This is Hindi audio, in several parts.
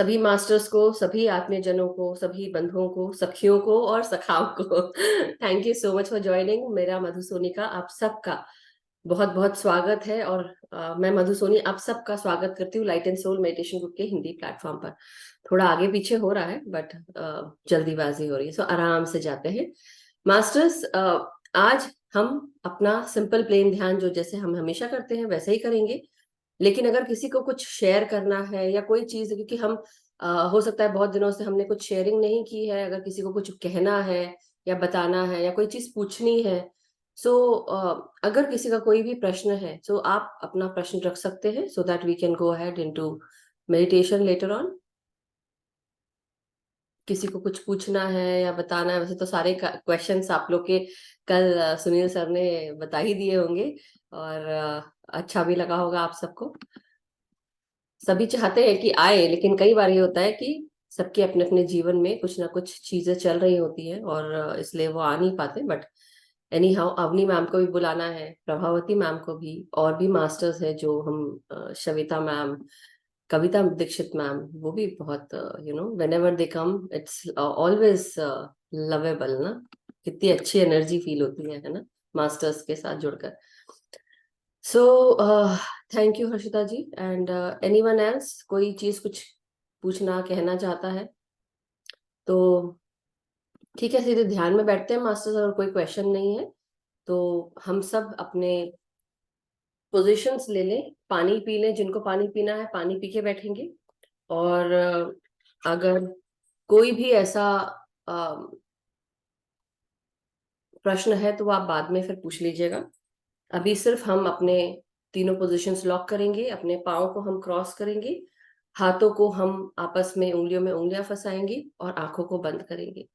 सभी मास्टर्स को, सभी आत्मीयजनों को, सभी बंधुओं को, सखियों को और सखाओं को thank you so much for joining. मेरा मधु सोनी का आप सबका बहुत बहुत स्वागत है। और मैं मधु सोनी आप सबका स्वागत करती हूँ light and soul meditation group के हिंदी प्लेटफॉर्म पर। थोड़ा आगे पीछे हो रहा है बट जल्दीबाजी हो रही है, सो आराम से जाते हैं। मास्टर्स, आज हम अपना सिंपल प्लेन ध्यान जो जैसे हम हमेशा करते हैं वैसे ही करेंगे। लेकिन अगर किसी को कुछ शेयर करना है या कोई चीज, क्योंकि हम हो सकता है बहुत दिनों से हमने कुछ शेयरिंग नहीं की है, अगर किसी को कुछ कहना है या बताना है या कोई चीज पूछनी है, सो अगर किसी का कोई भी प्रश्न है सो आप अपना प्रश्न रख सकते हैं, so that we can go ahead into meditation later on. किसी को कुछ पूछना है या बताना है, वैसे तो सारे क्वेश्चंस आप लोग के कल सुनील सर ने बता ही दिए होंगे और अच्छा भी लगा होगा आप सबको। सभी चाहते हैं कि आए, लेकिन कई बार ये होता है कि सबके अपने अपने जीवन में कुछ ना कुछ चीजें चल रही होती है और इसलिए वो आ नहीं पाते। But anyhow, Avni ma'am को भी बुलाना है, प्रभावती मैम को भी, और भी मास्टर्स है जो हम शविता मैम, कविता दीक्षित मैम, वो भी बहुत when ever they come it's always lovable ना। कितनी अच्छी एनर्जी फील होती है ना मास्टर्स के साथ जुड़कर। So thank you Harshita ji. And anyone else कोई चीज कुछ पूछना कहना चाहता है तो ठीक है, सीधे ध्यान में बैठते हैं मास्टर्स। अगर कोई क्वेश्चन नहीं है तो हम सब अपने पोजीशंस ले लें, पानी पी लें, जिनको पानी पीना है पानी पी के बैठेंगे। और अगर कोई भी ऐसा प्रश्न है तो आप बाद में फिर पूछ लीजिएगा। अभी सिर्फ हम अपने तीनों पोजीशंस लॉक करेंगे, अपने पाँव को हम क्रॉस करेंगे, हाथों को हम आपस में उंगलियों में उंगलियां फंसाएंगे और आंखों को बंद करेंगे।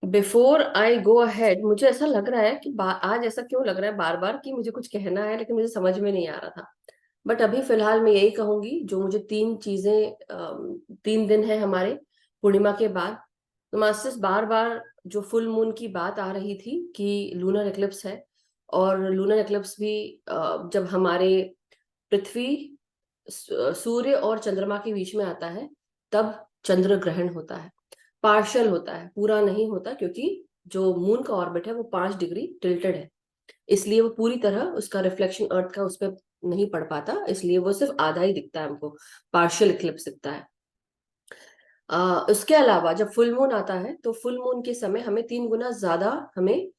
बिफोर आई गो अहेड, मुझे ऐसा लग रहा है कि आज ऐसा क्यों लग रहा है बार बार कि मुझे कुछ कहना है लेकिन मुझे समझ में नहीं आ रहा था। बट अभी फिलहाल मैं यही कहूंगी, जो मुझे तीन चीजें 3 दिन है हमारे पूर्णिमा के बाद। तो मास्टर्स, बार बार जो फुल मून की बात आ रही थी कि लूनर एक्लिप्स है, और लूनर एक्लिप्स भी जब हमारे पृथ्वी, सूर्य और चंद्रमा के बीच में आता है तब चंद्र ग्रहण होता है। पार्शियल होता है, पूरा नहीं होता, क्योंकि जो मून का ऑर्बिट है वो 5 डिग्री टिल्टेड है, इसलिए वो पूरी तरह उसका रिफ्लेक्शन अर्थ का उस पर नहीं पड़ पाता, इसलिए वो सिर्फ आधा ही दिखता है हमको, पार्शियल इक्लिप्स दिखता है। उसके अलावा जब फुल मून आता है तो फुल मून के समय हमें 3 गुना ज्यादा हमें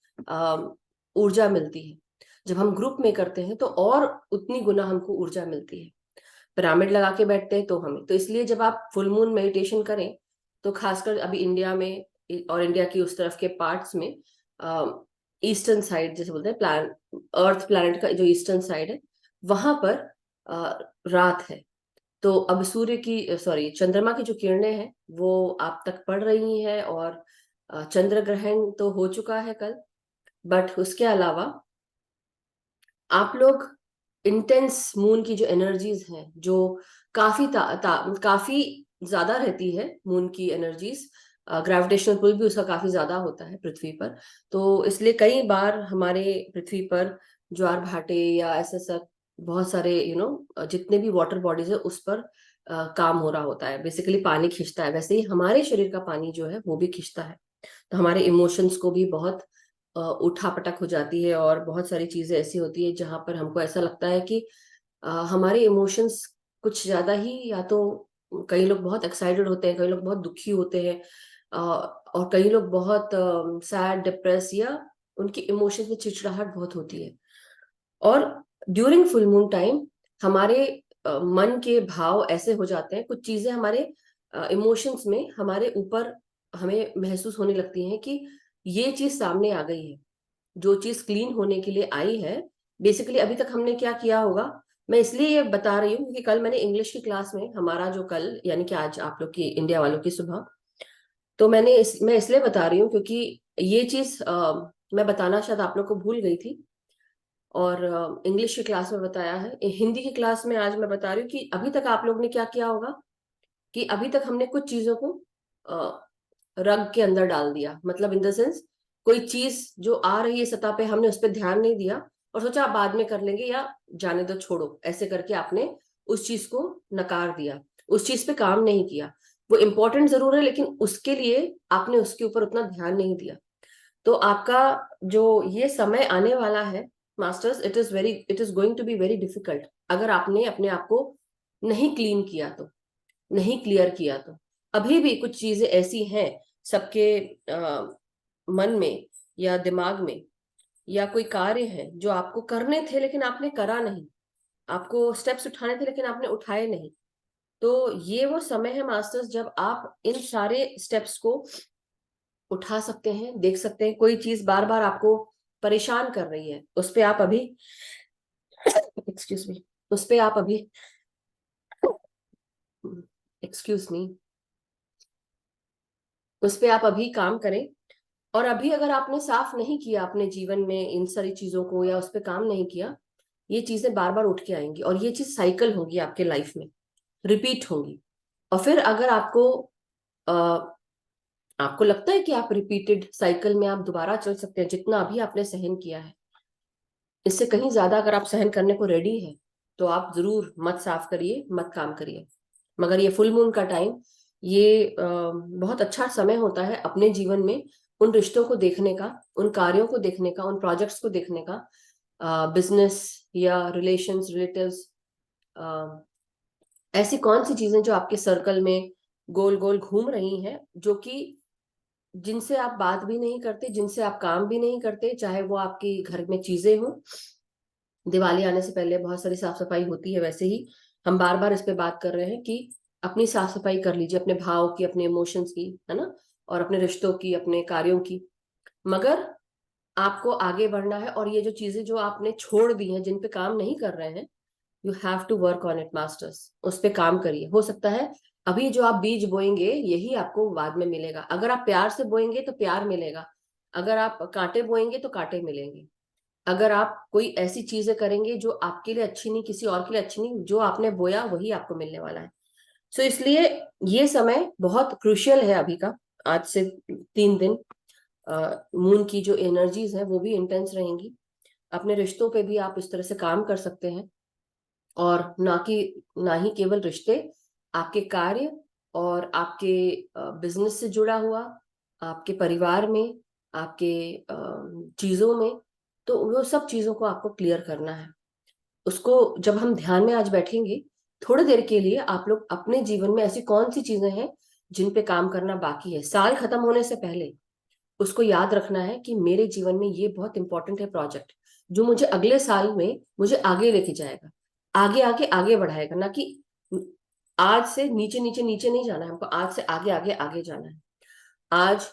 ऊर्जा मिलती है। जब हम ग्रुप में करते हैं तो और उतनी गुना हमको ऊर्जा मिलती है। पिरामिड लगा के बैठते हैं तो हमें, तो इसलिए जब आप फुल मून मेडिटेशन करें तो खासकर अभी इंडिया में और इंडिया की उस तरफ के पार्ट्स में, ईस्टर्न साइड जैसे बोलते हैं, अर्थ प्लैनेट का जो ईस्टर्न साइड है वहां पर रात है। तो अब सूर्य की, सॉरी, चंद्रमा की जो किरणें हैं वो आप तक पड़ रही हैं, और चंद्र ग्रहण तो हो चुका है कल। बट उसके अलावा आप लोग इंटेंस मून की जो एनर्जीज हैं, जो काफी ज्यादा रहती है मून की एनर्जीज, ग्रेविटेशनल पुल भी उसका काफी ज्यादा होता है पृथ्वी पर। तो इसलिए कई बार हमारे पृथ्वी पर ज्वार भाटे या ऐसे सब बहुत सारे जितने भी वाटर बॉडीज है उस पर काम हो रहा होता है। बेसिकली पानी खींचता है, वैसे ही हमारे शरीर का पानी जो है वो भी खींचता है। तो हमारे इमोशंस को भी बहुत उठापटक हो जाती है, और बहुत सारी चीजें ऐसी होती है जहां पर हमको ऐसा लगता है कि हमारे इमोशंस कुछ ज्यादा ही, या तो कई लोग बहुत एक्साइटेड होते हैं, कई लोग बहुत दुखी होते हैं, और कई लोग बहुत सैड डिप्रेस, या उनकी इमोशंस में चिड़चिड़ाहट बहुत होती है। और ड्यूरिंग फुल मून टाइम हमारे मन के भाव ऐसे हो जाते हैं, कुछ चीजें हमारे इमोशंस में हमारे ऊपर हमें महसूस होने लगती हैं कि ये चीज सामने आ गई है, जो चीज क्लीन होने के लिए आई है। बेसिकली अभी तक हमने क्या किया होगा, मैं इसलिए ये बता रही हूँ क्योंकि कल मैंने इंग्लिश की क्लास में, हमारा जो कल यानी कि आज आप लोग की इंडिया वालों की सुबह, तो मैं इसलिए बता रही हूँ क्योंकि ये चीज मैं बताना शायद आप लोग को भूल गई थी, और इंग्लिश की क्लास में बताया है। हिंदी की क्लास में आज मैं बता रही हूँ कि अभी तक आप लोग ने क्या किया होगा, कि अभी तक हमने कुछ चीजों को रग के अंदर डाल दिया, मतलब इन द सेंस कोई चीज जो आ रही है सतह पे हमने उस पर ध्यान नहीं दिया और सोचा आप बाद में कर लेंगे या जाने दो छोड़ो, ऐसे करके आपने उस चीज को नकार दिया, उस चीज पे काम नहीं किया। वो इम्पोर्टेंट जरूर है, लेकिन उसके लिए आपने उसके ऊपर उतना ध्यान नहीं दिया। तो आपका जो ये समय आने वाला है masters, it is going to be very difficult, अगर आपने अपने आप को नहीं क्लीन किया तो, नहीं क्लियर किया तो। अभी भी कुछ चीजें ऐसी हैं सबके मन में या दिमाग में, या कोई कार्य है जो आपको करने थे लेकिन आपने करा नहीं, आपको स्टेप्स उठाने थे लेकिन आपने उठाए नहीं। तो ये वो समय है मास्टर्स जब आप इन सारे स्टेप्स को उठा सकते हैं, देख सकते हैं। कोई चीज बार बार आपको परेशान कर रही है, उस पे आप अभी एक्सक्यूज मी, उस पे आप अभी एक्सक्यूज मी, उस पे आप अभी काम करें। और अभी अगर आपने साफ नहीं किया अपने जीवन में इन सारी चीजों को, या उस पर काम नहीं किया, ये चीजें बार बार उठ के आएंगी और ये चीज साइकिल होगी आपके लाइफ में, रिपीट होंगी। और फिर अगर आपको लगता है कि आप रिपीटेड साइकिल में आप दोबारा चल सकते हैं, जितना अभी आपने सहन किया है, इससे कहीं ज्यादा अगर आप सहन करने को रेडी है, तो आप जरूर मत साफ करिए, मत काम करिए। मगर ये फुल मून का टाइम, ये बहुत अच्छा समय होता है अपने जीवन में उन रिश्तों को देखने का, उन कार्यों को देखने का, उन प्रोजेक्ट्स को देखने का, बिजनेस या रिलेशंस, रिलेटिव्स, ऐसी कौन सी चीजें जो आपके सर्कल में गोल गोल घूम रही हैं, जो कि जिनसे आप बात भी नहीं करते, जिनसे आप काम भी नहीं करते, चाहे वो आपके घर में चीजें हो। दिवाली आने से पहले बहुत सारी साफ सफाई होती है, वैसे ही हम बार बार इस पे बात कर रहे हैं कि अपनी साफ सफाई कर लीजिए, अपने भाव की, अपने इमोशंस की, है ना, और अपने रिश्तों की, अपने कार्यों की। मगर आपको आगे बढ़ना है, और ये जो चीजें जो आपने छोड़ दी हैं, जिन पे काम नहीं कर रहे हैं, you have to work on it masters. उस पे काम करिए। हो सकता है अभी जो आप बीज बोएंगे यही आपको बाद में मिलेगा। अगर आप प्यार से बोएंगे तो प्यार मिलेगा, अगर आप कांटे बोएंगे तो कांटे मिलेंगे। अगर आप कोई ऐसी चीजें करेंगे जो आपके लिए अच्छी नहीं, किसी और के लिए अच्छी नहीं, जो आपने बोया वही आपको मिलने वाला है। सो इसलिए ये समय बहुत क्रुशियल है अभी का। आज से 3 दिन मून की जो एनर्जीज है वो भी इंटेंस रहेंगी। अपने रिश्तों पे भी आप इस तरह से काम कर सकते हैं, और ना ही केवल रिश्ते, आपके कार्य और आपके बिजनेस से जुड़ा हुआ, आपके परिवार में, आपके चीजों में। तो वो सब चीजों को आपको क्लियर करना है। उसको जब हम ध्यान में आज बैठेंगे, थोड़ी देर के लिए आप लोग अपने जीवन में ऐसी कौन सी चीजें हैं जिन पे काम करना बाकी है, साल खत्म होने से पहले उसको याद रखना है कि मेरे जीवन में ये बहुत इंपॉर्टेंट है प्रोजेक्ट, जो मुझे अगले साल में मुझे आगे लेके जाएगा, आगे आगे आगे बढ़ाएगा। ना कि आज से नीचे नीचे नीचे नहीं जाना है हमको, आज से आगे आगे आगे जाना है। आज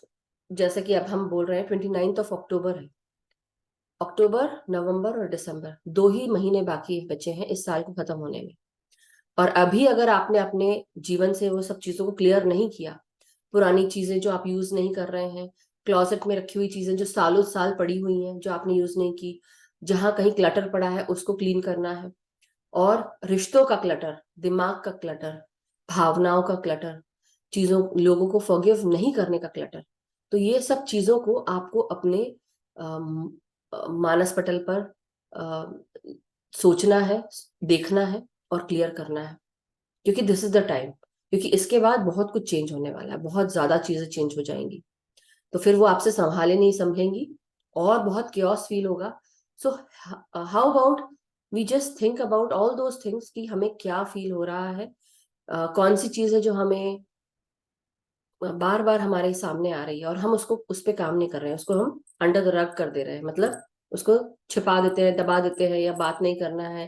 जैसे कि अब हम बोल रहे हैं 29 अक्टूबर है। अक्टूबर, नवंबर और दिसंबर, 2 ही महीने बाकी बचे हैं इस साल को खत्म होने में। और अभी अगर आपने अपने जीवन से वो सब चीजों को क्लियर नहीं किया, पुरानी चीजें जो आप यूज नहीं कर रहे हैं, क्लॉसेट में रखी हुई चीजें जो सालों साल पड़ी हुई हैं, जो आपने यूज नहीं की, जहां कहीं क्लटर पड़ा है उसको क्लीन करना है। और रिश्तों का क्लटर, दिमाग का क्लटर, भावनाओं का क्लटर, चीजों लोगों को फॉरगिव नहीं करने का क्लटर, तो ये सब चीजों को आपको अपने मानस पटल पर सोचना है, देखना है और क्लियर करना है। क्योंकि दिस इज द टाइम, क्योंकि इसके बाद बहुत कुछ चेंज होने वाला है, बहुत ज्यादा चीजें चेंज हो जाएंगी। तो फिर वो आपसे संभाले नहीं संभलेंगी और बहुत क्योस फील होगा। So how about we just think about all those things कि हमें क्या फील हो रहा है, कौन सी चीज है जो हमें बार बार हमारे सामने आ रही है और हम उसको उस पर काम नहीं कर रहे हैं, उसको हम अंडर द रग कर दे रहे हैं, मतलब उसको छिपा देते हैं, दबा देते हैं, या बात नहीं करना है।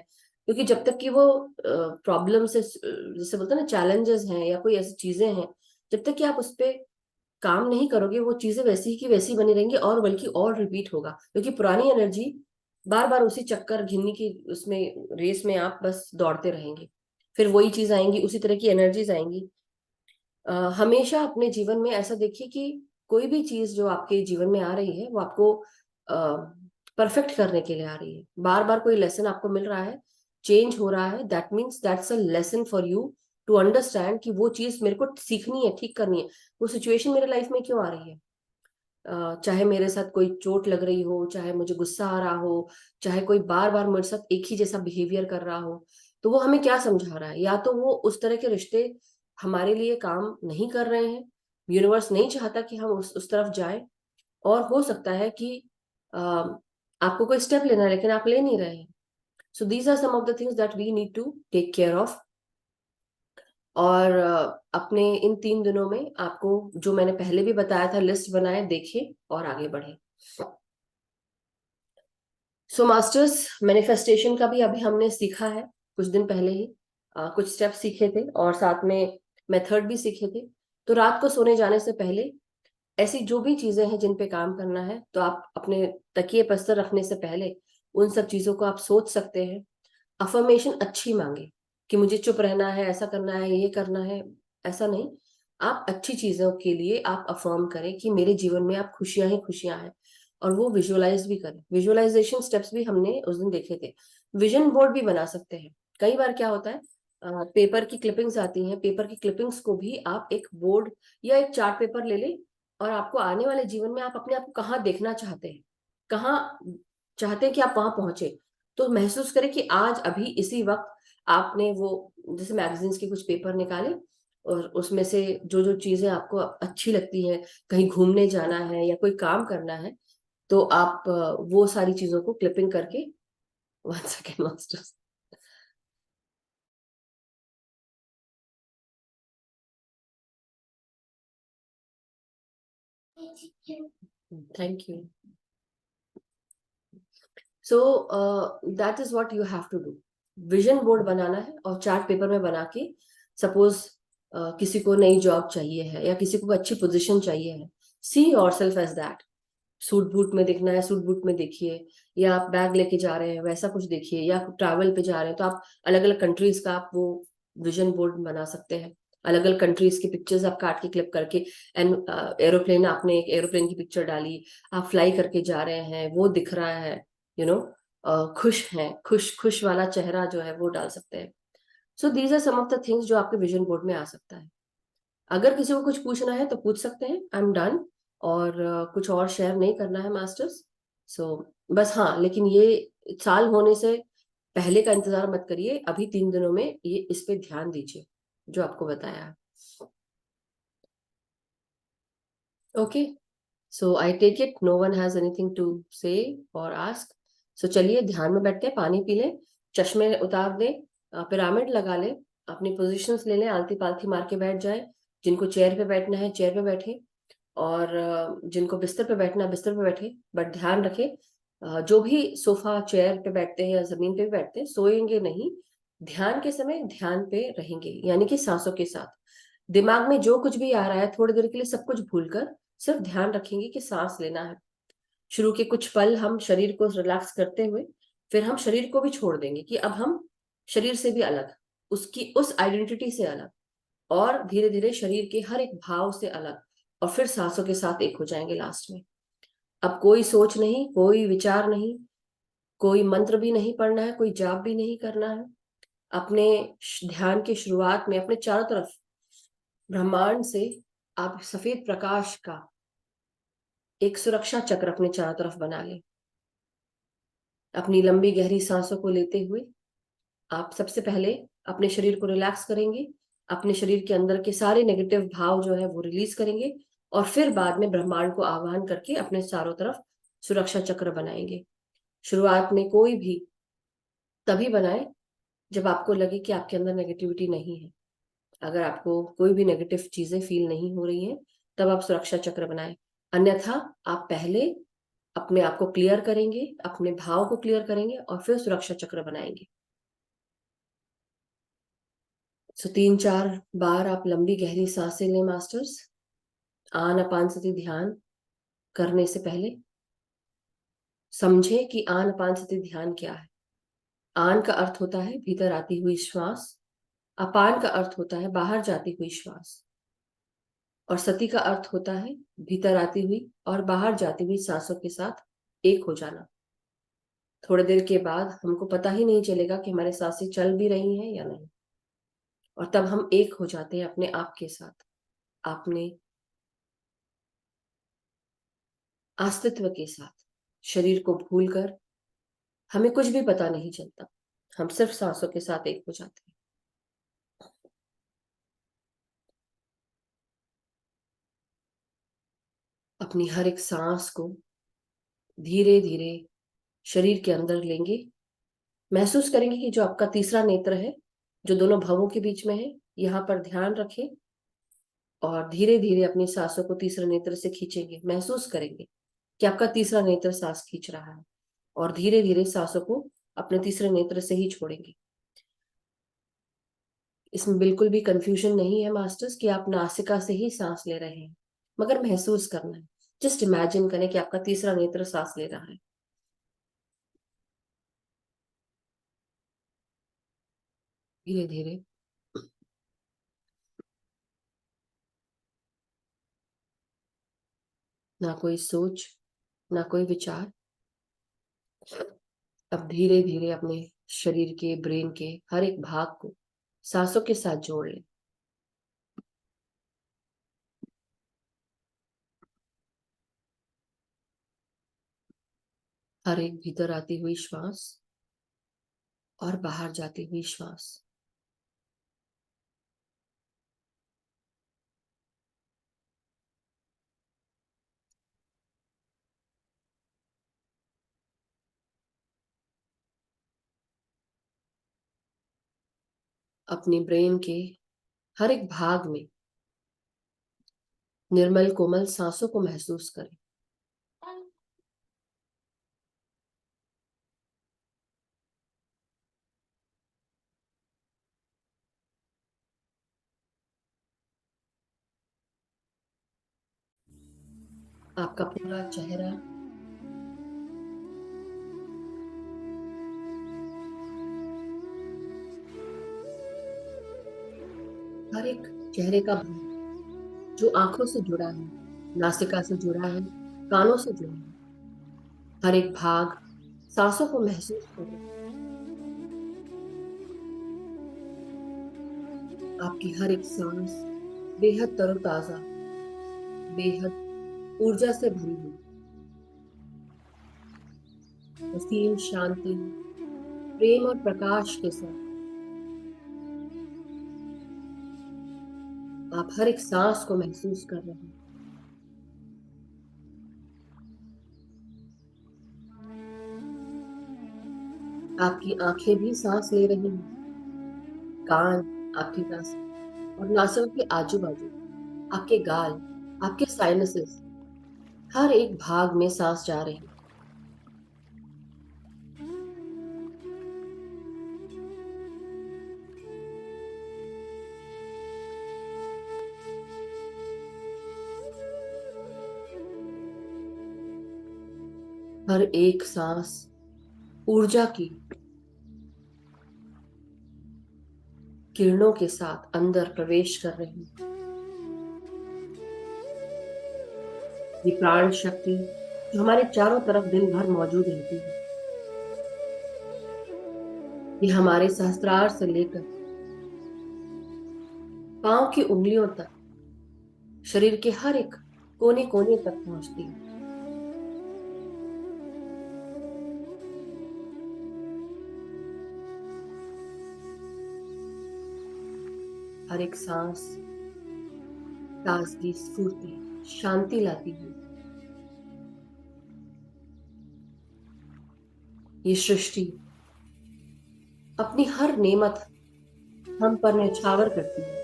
क्योंकि जब तक कि वो प्रॉब्लम से, जैसे बोलते हैं ना, चैलेंजेस हैं या कोई ऐसी चीजें हैं, जब तक कि आप उस पर काम नहीं करोगे, वो चीजें वैसी ही की वैसी बनी रहेंगी, और बल्कि और रिपीट होगा। क्योंकि पुरानी एनर्जी बार बार उसी चक्कर घिन्नी की उसमें रेस में आप बस दौड़ते रहेंगे, फिर वही चीज आएंगी, उसी तरह की एनर्जीज आएंगी। हमेशा अपने जीवन में ऐसा देखिए कि कोई भी चीज जो आपके जीवन में आ रही है वो आपको परफेक्ट करने के लिए आ रही है। बार बार कोई लेसन आपको मिल रहा है, चेंज हो रहा है, that means that's a lesson for you to understand कि वो चीज मेरे को सीखनी है, ठीक करनी है। वो सिचुएशन मेरे लाइफ में क्यों आ रही है, चाहे मेरे साथ कोई चोट लग रही हो, चाहे मुझे गुस्सा आ रहा हो, चाहे कोई बार बार मेरे साथ एक ही जैसा बिहेवियर कर रहा हो, तो वो हमें क्या समझा रहा है? या तो वो उस तरह के रिश्ते हमारे लिए काम नहीं कर रहे हैं, यूनिवर्स नहीं चाहता कि हम उस तरफ जाएं, और हो सकता है कि अ, आपको कोई स्टेप लेना है लेकिन आप ले नहीं रहे हैं। So these are some of the things that we need to take care of. और अपने इन 3 दिनों में आपको जो मैंने पहले भी बताया था लिस्ट बनाए, देखें और आगे बढ़े। सो मास्टर्स, मैनिफेस्टेशन का भी अभी हमने सीखा है कुछ दिन पहले ही। कुछ स्टेप्स सीखे थे और साथ में मेथड भी सीखे थे। तो रात को सोने जाने से पहले ऐसी जो भी चीजें हैं जिन पे काम करना है, तो आप अपने तकिए पस्तर रखने से पहले उन सब चीजों को आप सोच सकते हैं। अफर्मेशन अच्छी मांगे कि मुझे चुप रहना है, ऐसा करना है, ये करना है, ऐसा नहीं। आप अच्छी चीजों के लिए आप अफर्म करें कि मेरे जीवन में आप खुशियां ही खुशियां हैं, और वो विजुअलाइज भी करें। विजुअलाइजेशन स्टेप्स भी हमने उस दिन देखे थे। विजन बोर्ड भी बना सकते हैं। कई बार क्या होता है, पेपर की क्लिपिंग्स आती हैं, पेपर की क्लिपिंग्स को भी आप एक बोर्ड या एक चार्ट पेपर ले लें, और आपको आने वाले जीवन में आप अपने आप को कहाँ देखना चाहते हैं, कहाँ चाहते हैं कि आप वहां पहुंचे, तो महसूस करें कि आज अभी इसी वक्त आपने वो, जैसे मैगजीन्स के कुछ पेपर निकाले और उसमें से जो जो चीजें आपको अच्छी लगती हैं, कहीं घूमने जाना है या कोई काम करना है, तो आप वो सारी चीजों को क्लिपिंग करके, 1 second masters, thank you. So that is what you have to do. Vision board बनाना है और चार्ट पेपर में बना के, सपोज किसी को नई जॉब चाहिए है या किसी को अच्छी पोजीशन चाहिए है, see yourself as that. Suit boot में दिखना है, सूट बूट में देखिए, या आप बैग लेके जा रहे हैं वैसा कुछ देखिए, या ट्रैवल पे जा रहे हैं तो आप अलग अलग कंट्रीज का आप वो विजन बोर्ड बना सकते हैं। अलग अलग कंट्रीज की पिक्चर्स आप काट के क्लिप करके, एंड एरोप्लेन, आपने एक एरोप्लेन की पिक्चर डाली, आप फ्लाई करके जा रहे हैं, वो दिख रहा है, यू नो, खुश हैं, खुश खुश वाला चेहरा जो है वो डाल सकते हैं। So these are some of the things जो आपके विजन बोर्ड में आ सकता है। अगर किसी को कुछ पूछना है तो पूछ सकते हैं, आई एम डन। और कुछ और शेयर नहीं करना है मास्टर्स। सो बस हाँ, लेकिन ये साल होने से पहले का इंतजार मत करिए, अभी 3 दिनों में ये इस पे ध्यान दीजिए जो आपको बताया है। Okay, so I take it no one has anything to say और आस्क। सो चलिए ध्यान में बैठते हैं, पानी पी लें, चश्मे उतार दें, पिरामिड लगा लें, अपनी पोजीशंस ले लें, आलती पालथी मार के बैठ जाए। जिनको चेयर पे बैठना है चेयर पे बैठे, और जिनको बिस्तर पे बैठना है बिस्तर पे बैठे, बट ध्यान रखें, जो भी सोफा चेयर पे बैठते हैं या जमीन पे भी बैठते हैं, सोएंगे नहीं। ध्यान के समय ध्यान पे रहेंगे, यानी कि सांसों के साथ। दिमाग में जो कुछ भी आ रहा है थोड़ी देर के लिए सब कुछ भूलकर सिर्फ ध्यान रखेंगे कि सांस लेना है। शुरू के कुछ पल हम शरीर को रिलैक्स करते हुए, फिर हम शरीर को भी छोड़ देंगे कि अब हम शरीर से भी अलग, उसकी उस आइडेंटिटी से अलग, और धीरे धीरे शरीर के हर एक भाव से अलग, और फिर सांसों के साथ एक हो जाएंगे लास्ट में। अब कोई सोच नहीं, कोई विचार नहीं, कोई मंत्र भी नहीं पढ़ना है, कोई जाप भी नहीं करना है। अपने ध्यान की शुरुआत में अपने चारों तरफ ब्रह्मांड से आप सफेद प्रकाश का एक सुरक्षा चक्र अपने चारों तरफ बना लें। अपनी लंबी गहरी सांसों को लेते हुए आप सबसे पहले अपने शरीर को रिलैक्स करेंगे, अपने शरीर के अंदर के सारे नेगेटिव भाव जो है वो रिलीज करेंगे, और फिर बाद में ब्रह्मांड को आह्वान करके अपने चारों तरफ सुरक्षा चक्र बनाएंगे। शुरुआत में कोई भी तभी बनाए जब आपको लगे कि आपके अंदर नेगेटिविटी नहीं है। अगर आपको कोई भी नेगेटिव चीजें फील नहीं हो रही हैं, तब आप सुरक्षा चक्र बनाएं। अन्यथा आप पहले अपने आप को क्लियर करेंगे, अपने भाव को क्लियर करेंगे, और फिर सुरक्षा चक्र बनाएंगे। सो 3-4 बार आप लंबी गहरी सांसें लें मास्टर्स। आन अपान सती ध्यान करने से पहले समझे कि आन अपान सती ध्यान क्या है। आन का अर्थ होता है भीतर आती हुई श्वास, अपान का अर्थ होता है बाहर जाती हुई श्वास, और सती का अर्थ होता है भीतर आती हुई और बाहर जाती हुई सांसों के साथ एक हो जाना। थोड़ी देर के बाद हमको पता ही नहीं चलेगा कि हमारे सांसें चल भी रही हैं या नहीं, और तब हम एक हो जाते हैं अपने आप के साथ, अपने अस्तित्व के साथ। शरीर को भूलकर हमें कुछ भी पता नहीं चलता। हम सिर्फ सांसों के साथ एक हो जाते हैं। अपनी हर एक सांस को धीरे धीरे शरीर के अंदर लेंगे। महसूस करेंगे कि जो आपका तीसरा नेत्र है, जो दोनों भवों के बीच में है, यहाँ पर ध्यान रखें और धीरे धीरे अपनी सांसों को तीसरे नेत्र से खींचेंगे। महसूस करेंगे कि आपका तीसरा नेत्र सांस खींच रहा है और धीरे धीरे सांसों को अपने तीसरे नेत्र से ही छोड़ेंगे। इसमें बिल्कुल भी कंफ्यूजन नहीं है मास्टर्स कि आप नासिका से ही सांस ले रहे हैं, मगर महसूस करना है। जस्ट इमेजिन करें कि आपका तीसरा नेत्र सांस ले रहा है। धीरे धीरे ना कोई सोच, ना कोई विचार। अब धीरे धीरे अपने शरीर के, ब्रेन के हर एक भाग को सांसों के साथ जोड़ लें। हर एक भीतर आती हुई श्वास और बाहर जाती हुई श्वास। अपने ब्रेन के हर एक भाग में निर्मल कोमल सांसों को महसूस करें। आपका पूरा चेहरा, हर एक चेहरे का भाग जो आंखों से जुड़ा है, नासिका से जुड़ा है, कानों से जुड़ा है, हर एक भाग सांसों को महसूस करें। आपकी हर एक सांस बेहद तरोताजा, बेहद ऊर्जा से भरी हुई, असीम शांति, प्रेम और प्रकाश के साथ। आप हर एक सांस को महसूस कर रहे हैं। आपकी आंखें भी सांस ले रही हैं, कान आपकी नासिक और नासिका के आजू बाजू, आपके गाल, आपके साइनसेस, हर एक भाग में सांस जा रही है। हर एक सांस ऊर्जा की किरणों के साथ अंदर प्रवेश कर रही है। ये प्राण शक्ति जो हमारे चारों तरफ दिन भर मौजूद रहती है, ये हमारे सहस्त्रार से लेकर पांव की उंगलियों तक, शरीर के हर एक कोने कोने तक पहुंचती है। हर एक सांस ताजगी, स्फूर्ति, शांति लाती है। ये सृष्टि अपनी हर नेमत हम पर न्यौछावर करती है।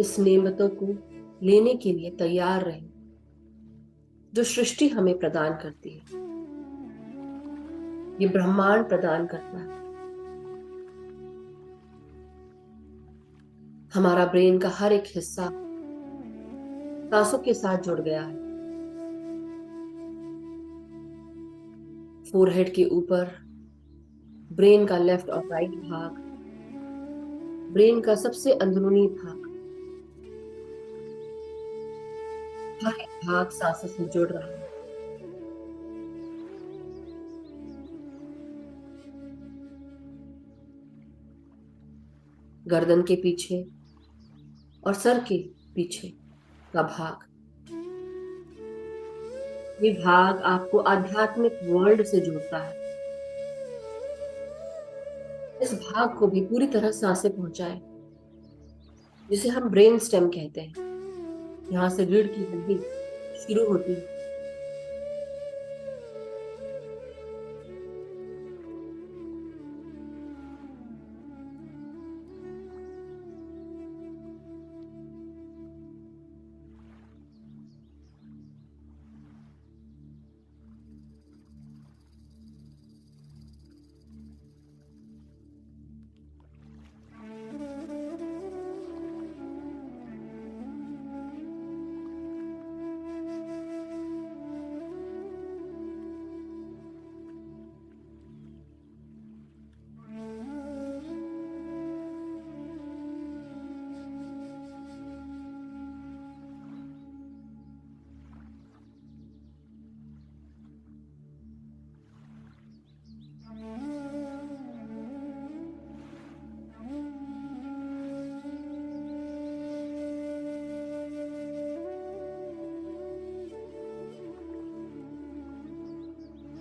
इस नेमतों को लेने के लिए तैयार रहे जो सृष्टि हमें प्रदान करती है, ये ब्रह्मांड प्रदान करता है। हमारा ब्रेन का हर एक हिस्सा सांसों के साथ जुड़ गया है। फोरहेड के ऊपर ब्रेन का लेफ्ट और राइट भाग, ब्रेन का सबसे अंदरूनी भाग, हर एक भाग सांसों से जुड़ रहा है। गर्दन के पीछे और सर के पीछे का भाग, ये भाग आपको आध्यात्मिक वर्ल्ड से जोड़ता है। इस भाग को भी पूरी तरह सांसें पहुंचाए, जिसे हम ब्रेन स्टेम कहते हैं। यहाँ से रीढ़ की हड्डी शुरू होती है।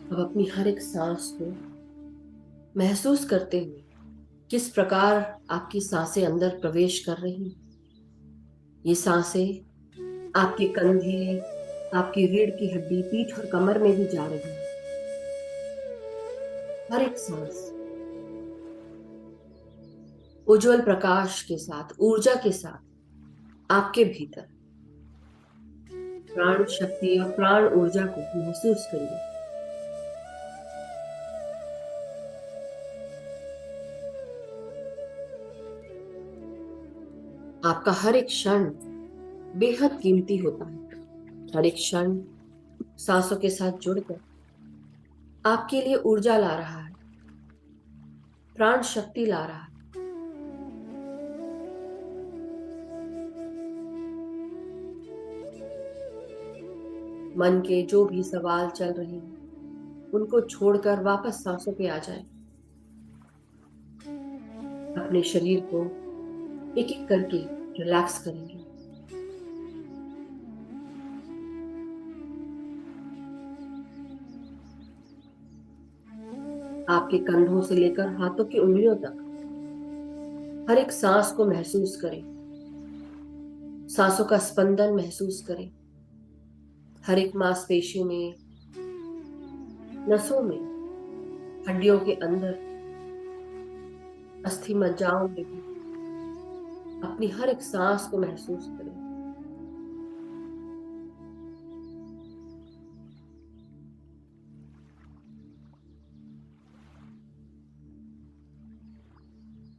अब अपनी हर एक सांस को महसूस करते हुए किस प्रकार आपकी सांसें अंदर प्रवेश कर रही हैं। ये सांसें आपके कंधे, आपकी रीढ़ की हड्डी, पीठ और कमर में भी जा रही है। हर एक सांस उज्जवल प्रकाश के साथ, ऊर्जा के साथ आपके भीतर प्राण शक्ति और प्राण ऊर्जा को महसूस करिए। आपका हर एक क्षण बेहद कीमती होता है। हर एक क्षण सांसों के साथ जुड़कर आपके लिए ऊर्जा ला रहा है, प्राण शक्ति ला रहा है। मन के जो भी सवाल चल रहे हैं उनको छोड़कर वापस सांसों पे आ जाए। अपने शरीर को एक एक करके रिलैक्स करेंगे। आपके कंधों से लेकर हाथों की उंगलियों तक हर एक सांस को महसूस करें। सांसों का स्पंदन महसूस करें। हर एक मांसपेशियों में, नसों में, हड्डियों के अंदर, अस्थि मज्जाओं में भी अपनी हर एक सांस को महसूस करें।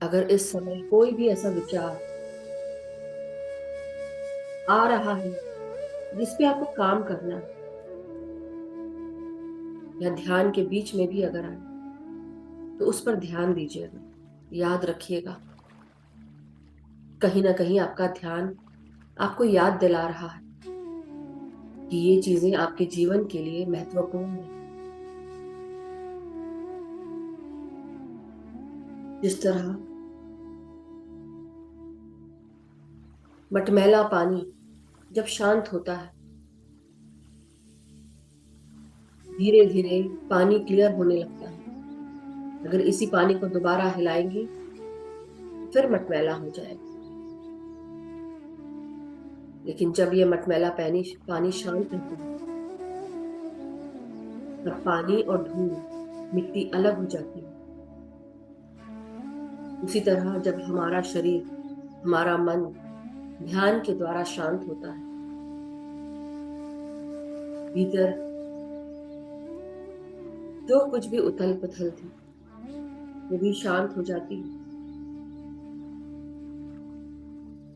अगर इस समय कोई भी ऐसा विचार आ रहा है जिस पे आपको काम करना है, या ध्यान के बीच में भी अगर आए, तो उस पर ध्यान दीजिएगा। याद रखिएगा, कहीं ना कहीं आपका ध्यान आपको याद दिला रहा है कि ये चीजें आपके जीवन के लिए महत्वपूर्ण है। जिस तरह मटमैला पानी जब शांत होता है, धीरे धीरे पानी क्लियर होने लगता है। अगर इसी पानी को दोबारा हिलाएंगे फिर मटमैला हो जाएगा। लेकिन जब ये मटमैला पानी पानी शांत रहता है, तब पानी और धूल, मिट्टी अलग हो जाती है। उसी तरह जब हमारा शरीर, हमारा मन ध्यान के द्वारा शांत होता है, भीतर जो कुछ भी उथल पुथल थी वो भी शांत हो जाती है।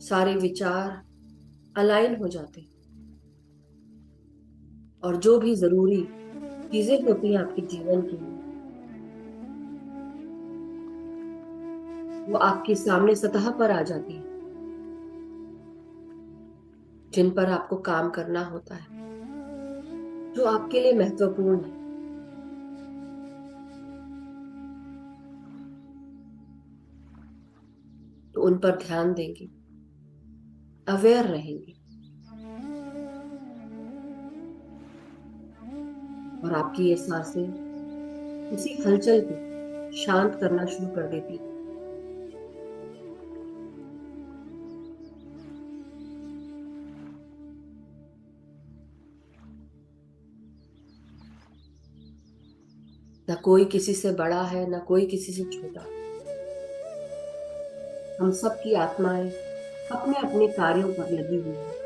सारे विचार अलाइन हो जाते हैं, और जो भी जरूरी चीजें होती हैं आपके जीवन के लिए, वो आपके सामने सतह पर आ जाती है, जिन पर आपको काम करना होता है, जो आपके लिए महत्वपूर्ण है। तो उन पर ध्यान देंगे, अवेयर रहेंगे। और आपकी ये सांसें उसी हलचल को शांत करना शुरू कर देती है। ना कोई किसी से बड़ा है, ना कोई किसी से छोटा। हम सब की आत्माएं अपने अपने कार्यों पर लगी हुई हैं।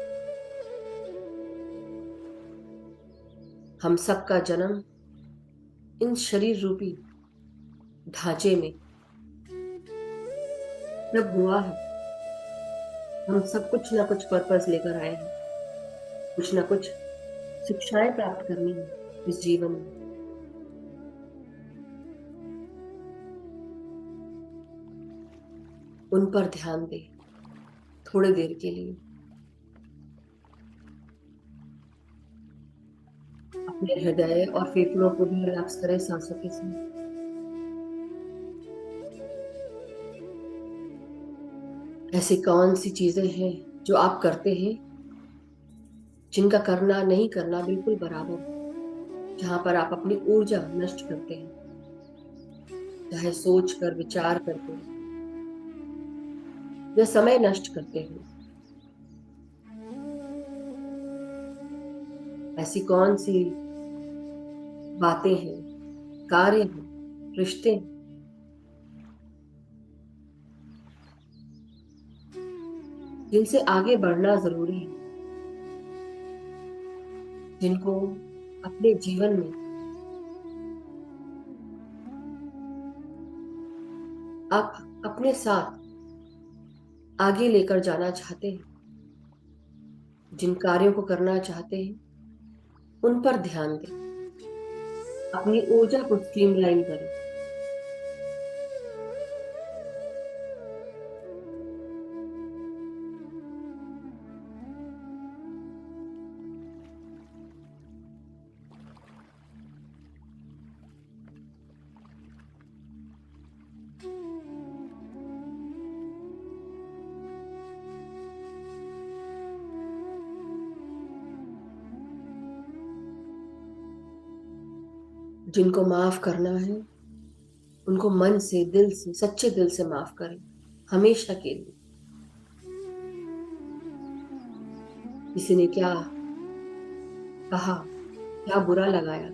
हम सब का जन्म इन शरीर रूपी ढांचे में जब हुआ है, हम सब कुछ ना कुछ पर्पस लेकर आए हैं, कुछ ना कुछ शिक्षाएं प्राप्त करनी है इस जीवन में। उन पर ध्यान दें थोड़ी देर के लिए। अपने हृदय और फेफड़ों को भी रिलैक्स करें सांसों के साथ। ऐसी कौन सी चीजें हैं जो आप करते हैं, जिनका करना नहीं करना बिल्कुल बराबर है, जहां पर आप अपनी ऊर्जा नष्ट करते हैं, चाहे सोच कर, विचार करके या समय नष्ट करते हैं। ऐसी कौन सी बातें हैं, कार्य हैं, रिश्ते हैं, जिनसे आगे बढ़ना जरूरी है, जिनको अपने जीवन में आप अपने साथ आगे लेकर जाना चाहते हैं, जिन कार्यों को करना चाहते हैं, उन पर ध्यान दें। अपनी ऊर्जा को स्ट्रीमलाइन करें। जिनको माफ करना है, उनको मन से, दिल से, सच्चे दिल से माफ करें, हमेशा के लिए। किसी ने क्या कहा, क्या बुरा लगाया,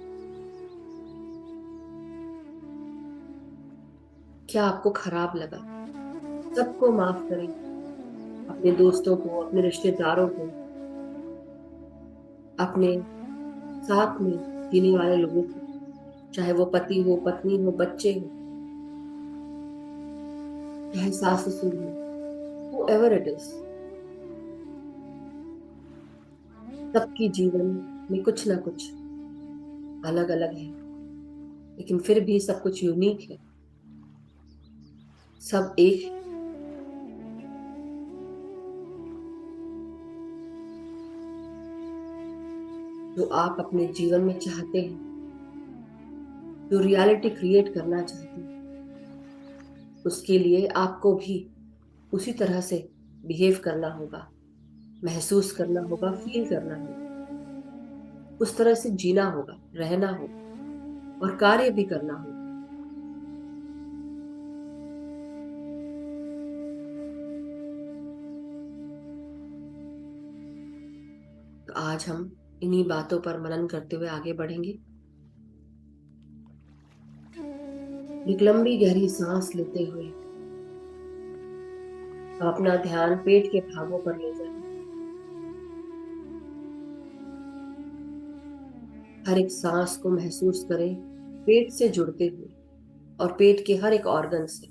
क्या आपको खराब लगा, सबको माफ करें। अपने दोस्तों को, अपने रिश्तेदारों को, अपने साथ में जीने वाले लोगों को, चाहे वो पति हो, पत्नी हो, बच्चे हो, चाहे सास ससुर हो, whoever it is, सबकी जीवन में कुछ ना कुछ अलग अलग है, लेकिन फिर भी सब कुछ यूनिक है। सब एक है। जो आप अपने जीवन में चाहते हैं, जो रियलिटी क्रिएट करना चाहते हैं, उसके लिए आपको भी उसी तरह से बिहेव करना होगा, महसूस करना होगा, फील करना होगा, उस तरह से जीना होगा, रहना होगा और कार्य भी करना होगा। तो आज हम इन्हीं बातों पर मनन करते हुए आगे बढ़ेंगे। एक लंबी गहरी सांस लेते हुए हम अपना ध्यान पेट के भागों पर ले जाएं। हर एक सांस को महसूस करें पेट से जुड़ते हुए और पेट के हर एक ऑर्गन से।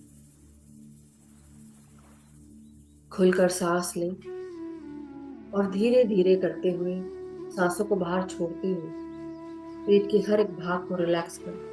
खुलकर सांस लें और धीरे धीरे करते हुए सांसों को बाहर छोड़ते हुए पेट के हर एक भाग को रिलैक्स करें।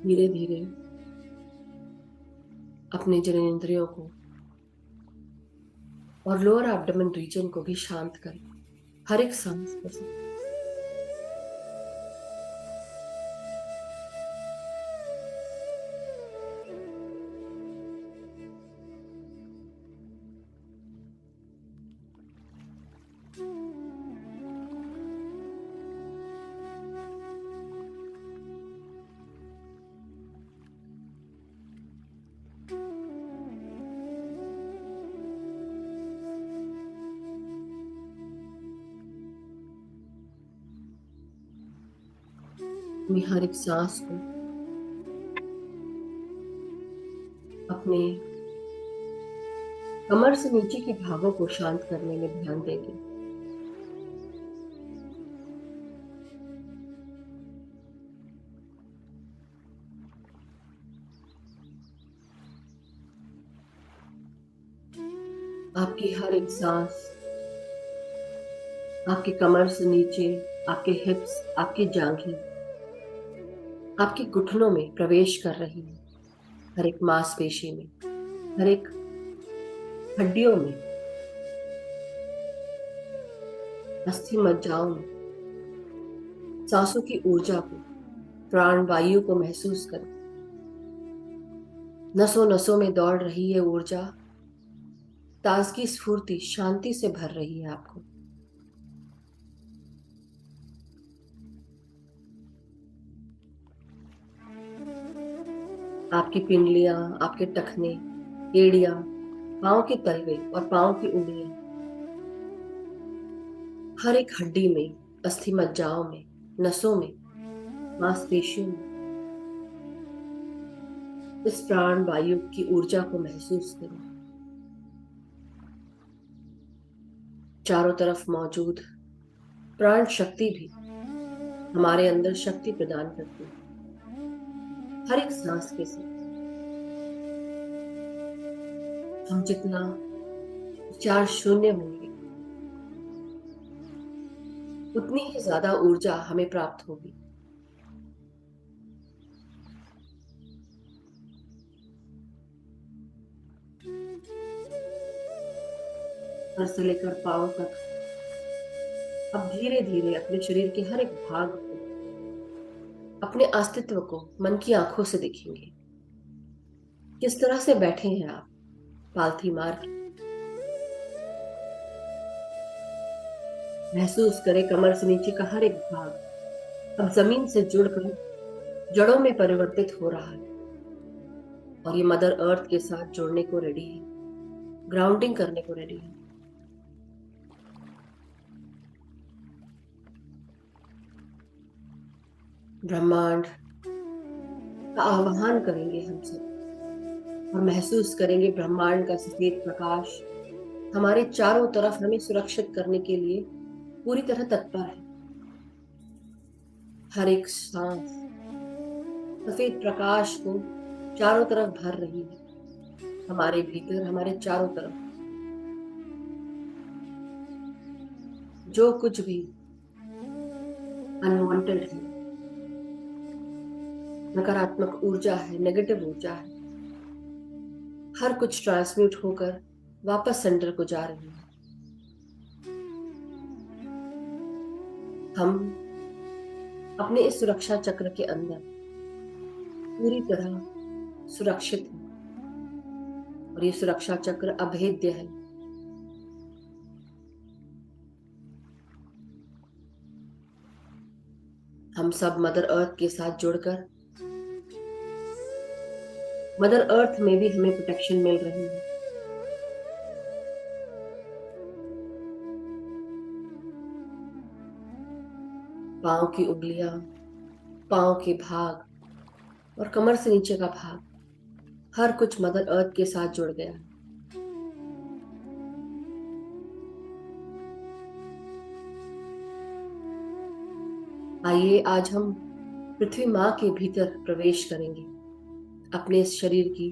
धीरे धीरे अपने जननेंद्रियों को और लोअर एब्डोमेन रीजन को भी शांत करें हर एक सांस के साथ। अपनी हर एक सांस को अपने कमर से नीचे के भागों को शांत करने में ध्यान देंगे। आपकी हर एक सांस आपके कमर से नीचे, आपके हिप्स, आपकी जांघें, आपके घुटनों में प्रवेश कर रही है। हर एक मांसपेशी में, हर एक हड्डियों में, अस्थि मज्जाओं में। सांसों की ऊर्जा को, प्राण वायु को महसूस करें। नसों नसों में दौड़ रही है ऊर्जा, ताजगी, स्फूर्ति, शांति से भर रही है आपको। आपकी पिंडलियां, आपके टखने, एड़ियां, पांव के तलवे और पांव की उंगलियां, हर एक हड्डी में, अस्थि मज्जाओं में, नसों में, मांसपेशियों में इस प्राण वायु की ऊर्जा को महसूस करें। चारों तरफ मौजूद प्राण शक्ति भी हमारे अंदर शक्ति प्रदान करती है। हर एक सांस के साथ हम जितना विचार शून्य होंगे, उतनी ही ज्यादा ऊर्जा हमें प्राप्त होगी। सर से लेकर पांव तक अब धीरे धीरे अपने शरीर के हर एक भाग को, अपने अस्तित्व को मन की आंखों से देखेंगे। किस तरह से बैठे हैं आप पालथी मार के। महसूस करें कमर से नीचे का हर एक भाग अब जमीन से जुड़कर जड़ों में परिवर्तित हो रहा है और ये मदर अर्थ के साथ जुड़ने को रेडी है, ग्राउंडिंग करने को रेडी है। ब्रह्मांड का आह्वान करेंगे हम सब और महसूस करेंगे ब्रह्मांड का सफेद प्रकाश हमारे चारों तरफ हमें सुरक्षित करने के लिए पूरी तरह तत्पर है। हर एक सांस सफेद प्रकाश को चारों तरफ भर रही है, हमारे भीतर, हमारे चारों तरफ जो कुछ भी अनवांटेड है, नकारात्मक ऊर्जा है, नेगेटिव ऊर्जा है, हर कुछ ट्रांसम्यूट होकर वापस सेंटर को जा रही है। हम अपने इस सुरक्षा चक्र के अंदर पूरी तरह सुरक्षित हैं और ये सुरक्षा चक्र अभेद्य है। हम सब मदर अर्थ के साथ जुड़कर मदर अर्थ में भी हमें प्रोटेक्शन मिल रही है। पांव की उंगलियां, पांव के भाग और कमर से नीचे का भाग, हर कुछ मदर अर्थ के साथ जुड़ गया है। आइए आज हम पृथ्वी माँ के भीतर प्रवेश करेंगे, अपने इस शरीर की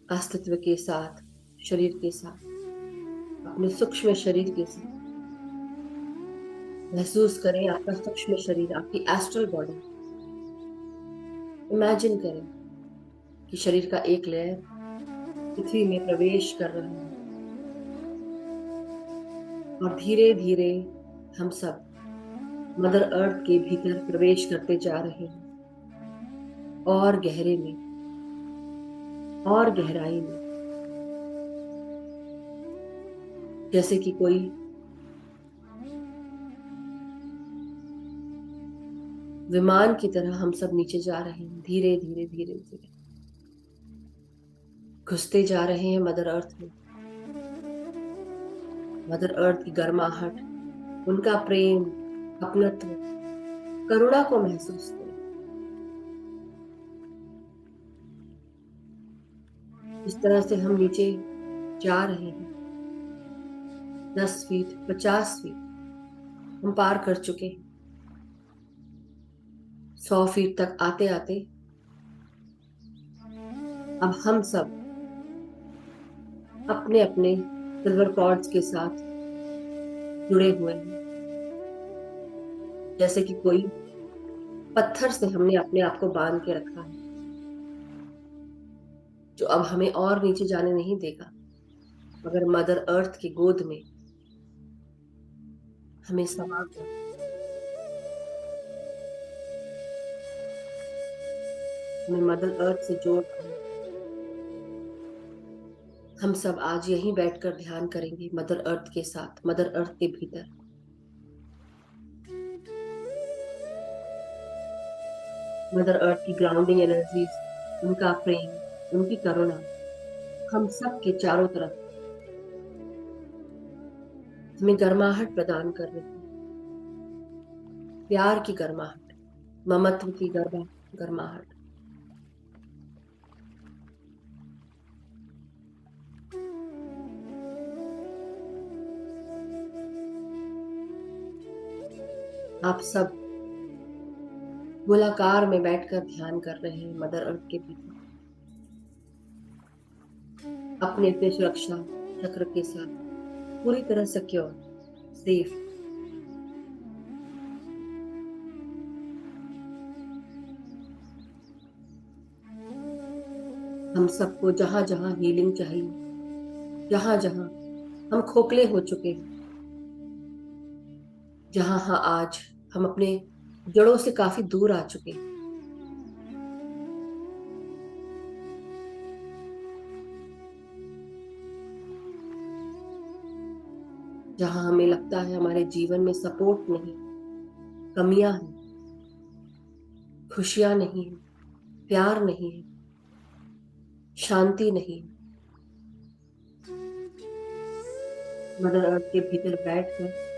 अस्तित्व के साथ, शरीर के साथ, अपने सूक्ष्म शरीर के साथ महसूस करें आपका सूक्ष्म शरीर, आपकी एस्ट्रल बॉडी। इमेजिन करें कि शरीर का एक लेयर पृथ्वी में प्रवेश कर रहा है और धीरे धीरे हम सब मदर अर्थ के भीतर प्रवेश करते जा रहे हैं, और गहरे में और गहराई में, जैसे कि कोई विमान की तरह हम सब नीचे जा रहे हैं। धीरे धीरे धीरे धीरे घुसते जा रहे हैं मदर अर्थ में। मदर अर्थ की गर्माहट, उनका प्रेम, अपनत्व, करुणा को महसूस करें। इस तरह से हम नीचे जा रहे हैं। 10 फीट, 50 फीट हम पार कर चुके हैं। 100 फीट तक आते आते अब हम सब अपने अपने सिल्वर कॉर्ड्स के साथ जुड़े हुए हैं। जैसे कि कोई पत्थर से हमने अपने आप को बांध के रखा है, जो अब हमें और नीचे जाने नहीं देगा, मगर मदर अर्थ की गोद में हमें समा कर, हमें मदर अर्थ से जोड़ कर हम सब आज यहीं बैठकर ध्यान करेंगे मदर अर्थ के साथ, मदर अर्थ के भीतर। मदर अर्थ की ग्राउंडिंग एनर्जीज, उनका प्रेम, उनकी करुणा हम सब के चारों तरफ हमें गर्माहट प्रदान कर रही है। प्यार की गर्माहट, ममत्व की गर्माहट। आप सब गोलाकार में बैठकर ध्यान कर रहे हैं मदर अर्थ के भीतर, अपने अपने सुरक्षा चक्र के साथ, पूरी तरह सिक्योर, सेफ। हम सबको जहां जहां हीलिंग चाहिए, जहां जहां हम खोखले हो चुके हैं, जहां आज हम अपने जड़ों से काफी दूर आ चुके हैं, जहां हमें लगता है हमारे जीवन में सपोर्ट नहीं, कमियां हैं, खुशियां नहीं है, प्यार नहीं है, शांति नहीं है। मदर अर्थ के भीतर बैठकर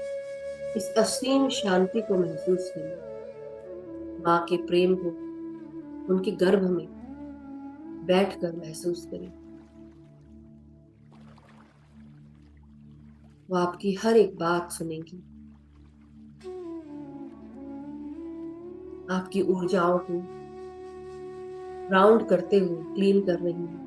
इस असीम शांति को महसूस करें, माँ के प्रेम को उनके गर्भ में बैठकर महसूस करें। वो आपकी हर एक बात सुनेंगी, आपकी ऊर्जाओं को राउंड करते हुए क्लीन कर रही है।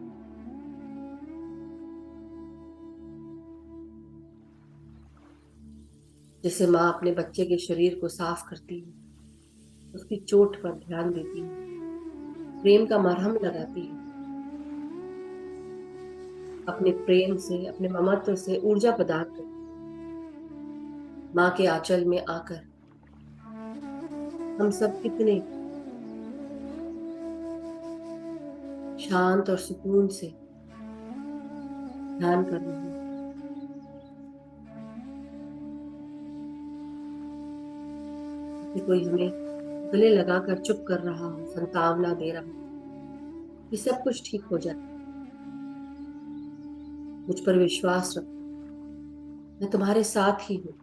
जैसे माँ अपने बच्चे के शरीर को साफ करती है, उसकी चोट पर ध्यान देती है, प्रेम का मरहम लगाती है, अपने प्रेम से, अपने ममत्व से ऊर्जा प्रदान करती है। माँ के आंचल में आकर हम सब कितने शांत और सुकून से ध्यान कर रहे हैं। कि कोई हमें गले लगाकर चुप कर रहा हो, संतावना दे रहा हो कि सब कुछ ठीक हो जाए, मुझ पर विश्वास रखो, मैं तुम्हारे साथ ही हूँ।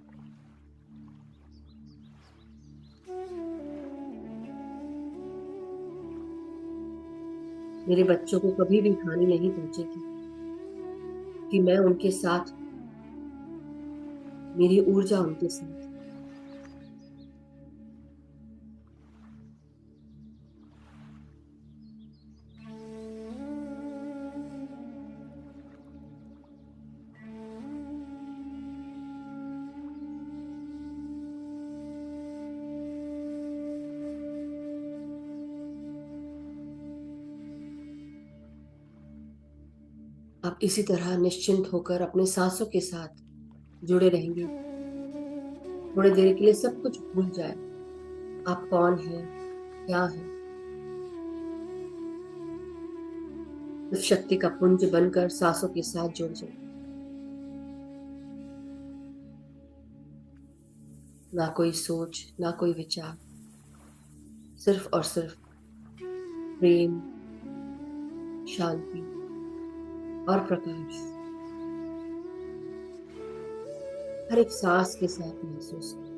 मेरे बच्चों को कभी भी हानि नहीं पहुंचेगी, कि मैं उनके साथ, मेरी ऊर्जा उनके साथ। आप इसी तरह निश्चिंत होकर अपने सांसों के साथ जुड़े रहेंगे। थोड़ी देर के लिए सब कुछ भूल जाए, आप कौन हैं, क्या हैं। उस शक्ति का पुंज बनकर सांसों के साथ जुड़ जाए। ना कोई सोच, ना कोई विचार, सिर्फ और सिर्फ प्रेम, शांति और प्रकाश हर एक सांस के साथ महसूस करें।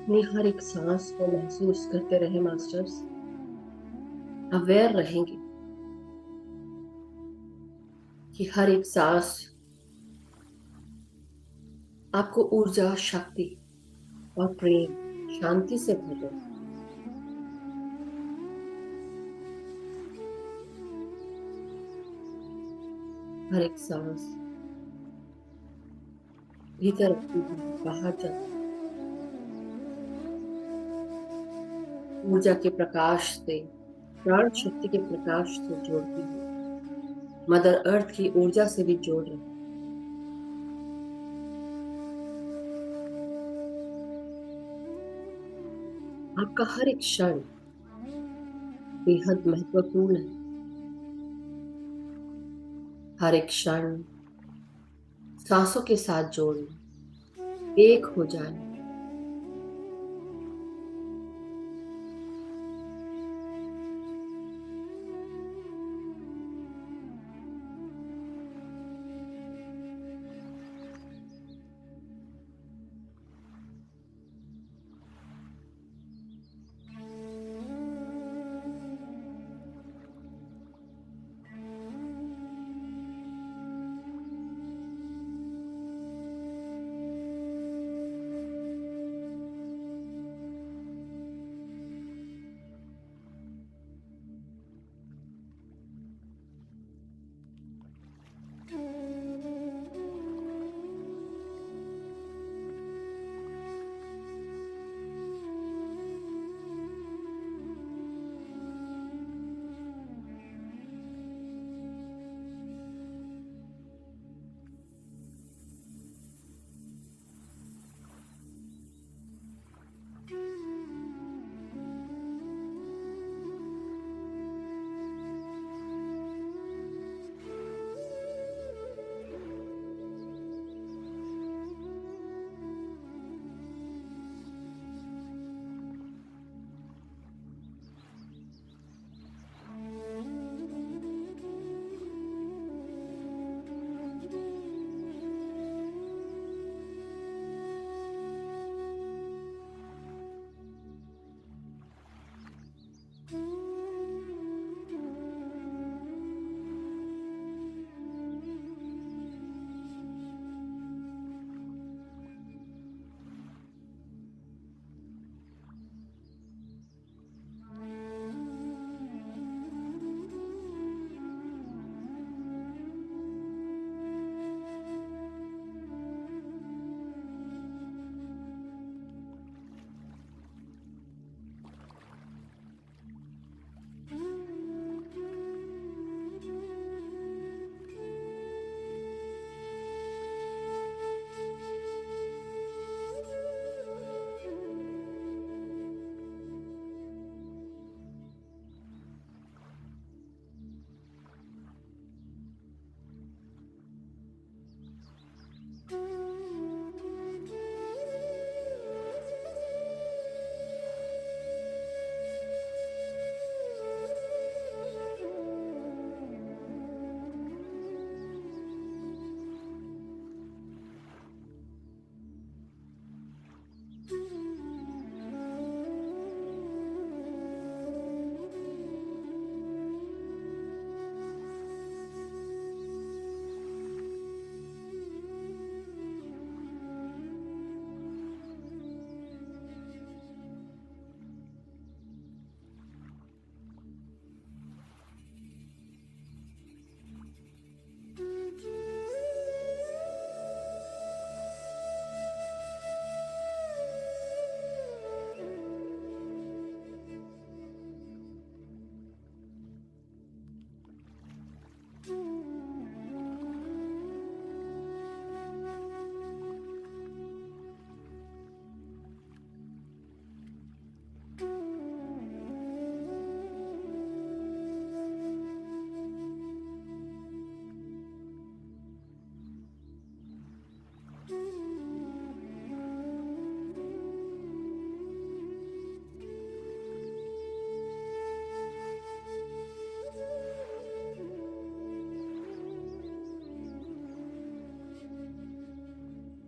अपनी हर एक सांस को महसूस करते रहे मास्टर्स। अवेयर रहेंगे कि हर एक सांस आपको ऊर्जा, शक्ति और प्रेम, शांति से भर रहे हैं। हर एक सांस भीतर रखती हुई बाहर जाती ऊर्जा के प्रकाश से, प्राण शक्ति के प्रकाश से जोड़ती हुई मदर अर्थ की ऊर्जा से भी जोड़ रही। आपका हर एक क्षण बेहद महत्वपूर्ण है। हर एक क्षण सांसों के साथ जोड़ना, एक हो जाए।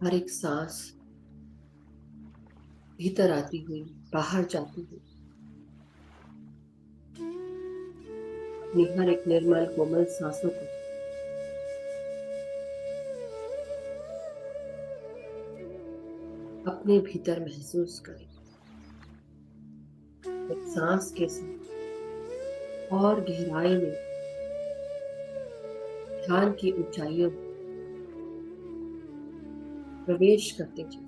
हर एक सांस भीतर आती हुई, बाहर जाती हुई, अपनी हर एक निर्मल कोमल सांसों को अपने भीतर महसूस करें। एक सांस के साथ और गहराई में ध्यान की ऊंचाइयों में प्रवेश करते जाएं।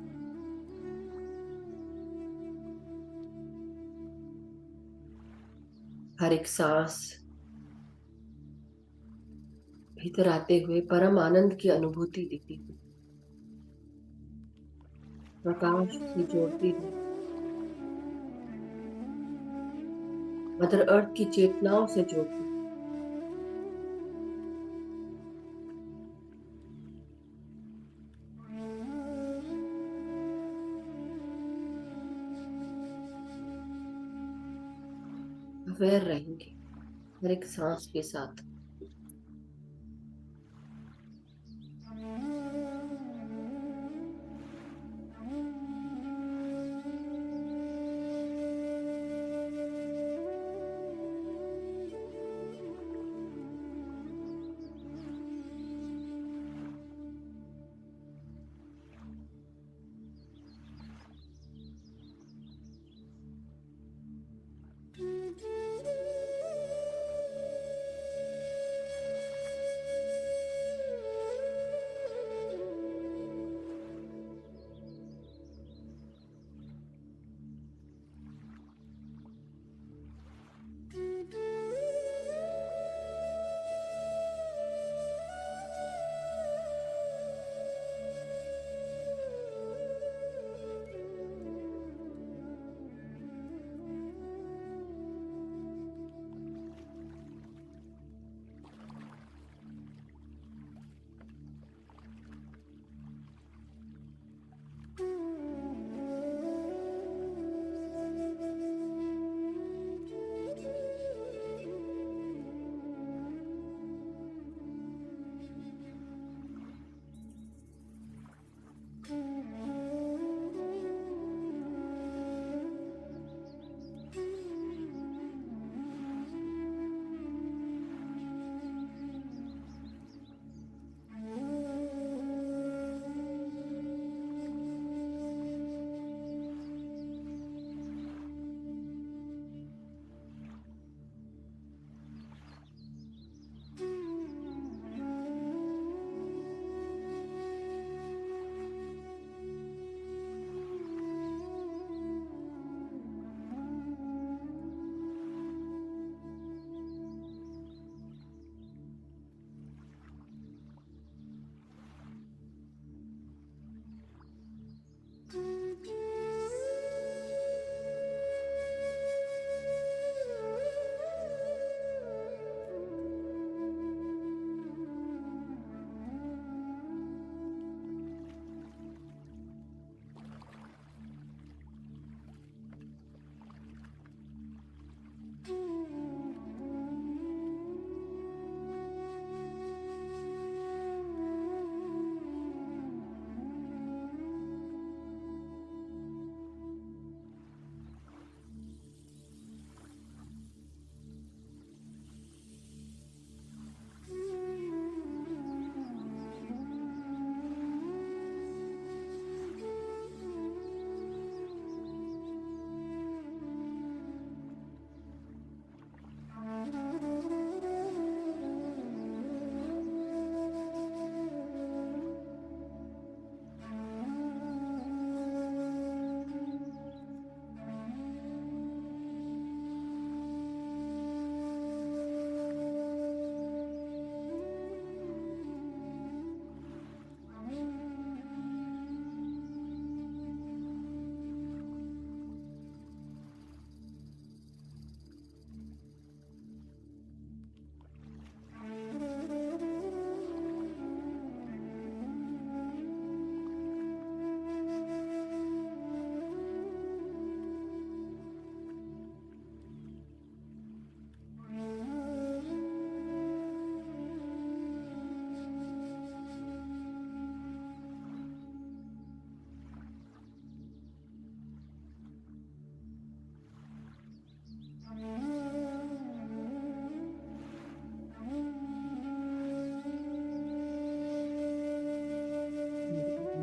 हर एक सांस भीतर आते हुए परम आनंद की अनुभूति देती हुई, प्रकाश से जोड़ती हुई, मदर अर्थ की चेतनाओं से जोड़ती हुई, अवेयर रहेंगे हर एक सांस के साथ।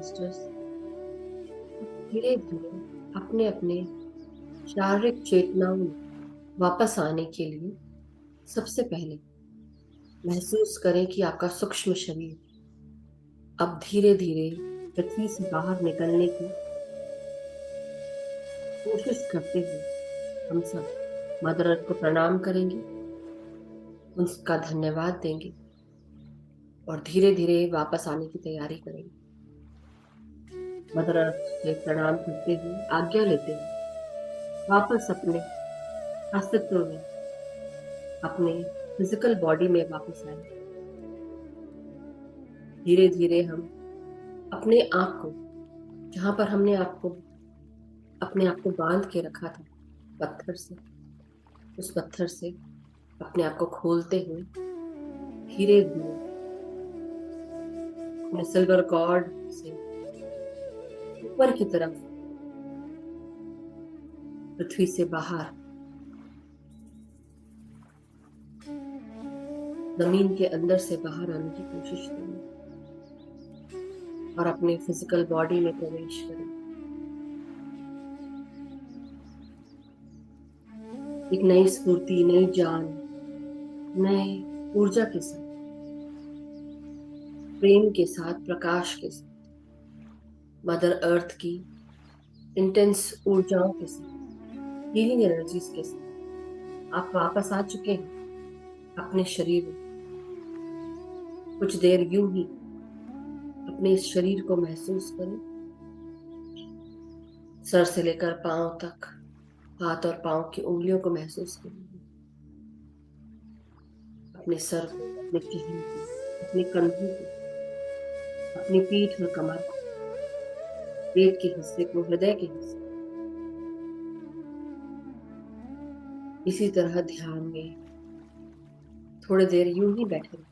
एंसेस्टर्स धीरे धीरे अपने अपने शारीरिक चेतनाओं में वापस आने के लिए सबसे पहले महसूस करें कि आपका सूक्ष्म शरीर अब धीरे धीरे पृथ्वी से बाहर निकलने की कोशिश करते हुए हम सब मदर अर्थ को प्रणाम करेंगे, उनका धन्यवाद देंगे और धीरे धीरे वापस आने की तैयारी करेंगे। मदर अर्थ से प्रणाम करते हुए आज्ञा लेते हुए वापस अपने अस्तित्व में, अपने फिजिकल बॉडी में वापस आए। धीरे धीरे हम अपने आप को, जहां पर हमने अपने आप को बांध के रखा था पत्थर से, उस पत्थर से अपने आप को खोलते हुए धीरे धीरे अपने सिल्वर कॉर्ड से ऊपर की तरफ पृथ्वी से बाहर जमीन के अंदर से बाहर आने की कोशिश करें और अपने फिजिकल बॉडी में प्रवेश करें। एक नई स्फूर्ति, नई जान, नए ऊर्जा के साथ, प्रेम के साथ, प्रकाश के साथ, मदर अर्थ की इंटेंस ऊर्जाओं के साथ, हीलिंग एनर्जीज के साथ आप वापस आ चुके हैं अपने शरीर में। कुछ देर यूं ही अपने इस शरीर को महसूस करें, सर से लेकर पांव तक, हाथ और पांव की उंगलियों को महसूस करें, अपने सर को, अपने चेहरे को, अपने कंधों को, अपनी पीठ और कमर को, पेट के हिस्से को, हृदय के हिस्से। इसी तरह ध्यान में थोड़ी देर यूं ही बैठे रहें।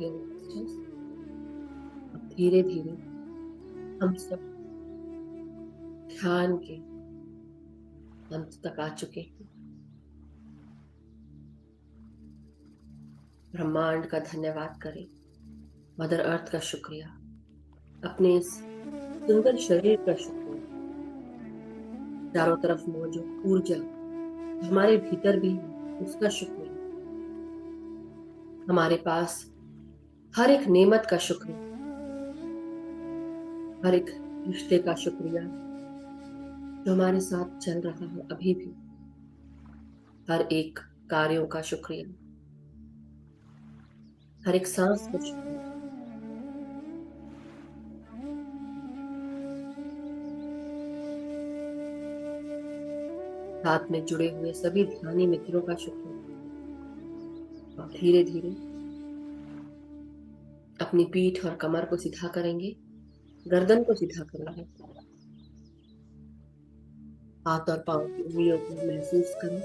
चुके हैं मास्टर्स। अब धीरे धीरे हम सब ध्यान के अंत तक आ चुके हैं। ब्रह्मांड का धन्यवाद करें, मदर अर्थ का शुक्रिया, अपने इस सुंदर शरीर का शुक्रिया, चारों तरफ मौजूद ऊर्जा हमारे भीतर भी है उसका शुक्रिया, हमारे पास हर एक नेमत का शुक्रिया, हर एक रिश्ते का शुक्रिया जो हमारे साथ चल रहा है अभी भी, हर एक कार्यों का शुक्रिया, हर एक सांस का शुक्रिया। साथ में जुड़े हुए सभी ध्यानी मित्रों का शुक्रिया। और धीरे धीरे अपनी पीठ और कमर को सीधा करेंगे, गर्दन को सीधा करेंगे, हाथ और पांव की उंगलियों को महसूस करें।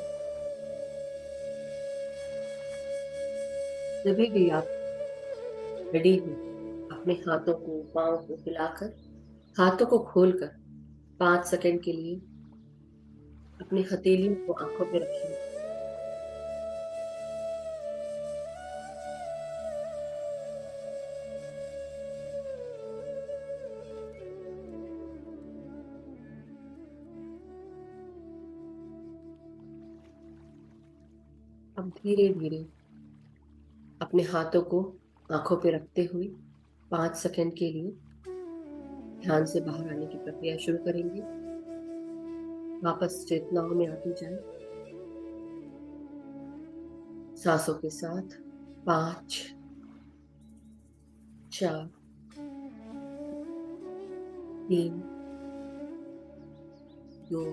जब भी आप रेडी हो, अपने हाथों को पांव को हिलाकर, हाथों को खोलकर 5 सेकंड के लिए अपनी हथेलियों को आंखों पे रखें। अब धीरे धीरे अपने हाथों को आंखों पे रखते हुए 5 सेकंड के लिए ध्यान से बाहर आने की प्रक्रिया शुरू करेंगे। वापस चेतनाओं में आते जाए, सांसों के साथ 5, 4, 3, 2,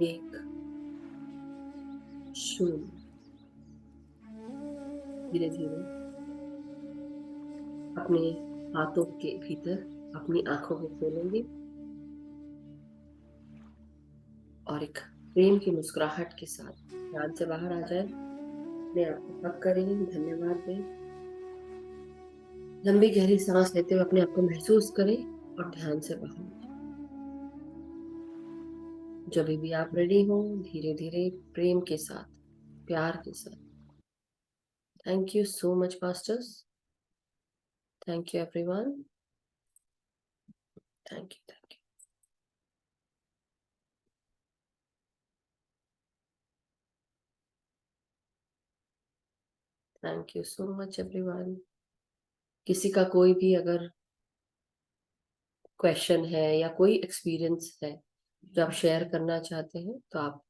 1, 0। धीरे धीरे अपने हाथों के भीतर अपनी आंखों को खोलेंगे और एक प्रेम की मुस्कुराहट के साथ ध्यान से बाहर आ जाए। अपने आप को हक करें, धन्यवाद दें, लंबी गहरी सांस लेते हुए अपने आप को महसूस करें और ध्यान से बाहर आ जाए। जब भी आप रेडी हो, धीरे धीरे प्रेम के साथ, प्यार के साथ, thank you so much masters, thank you everyone, thank you, thank you, thank you so much everyone. किसी का कोई भी अगर क्वेश्चन है या कोई एक्सपीरियंस है जो आप शेयर करना चाहते हैं तो आप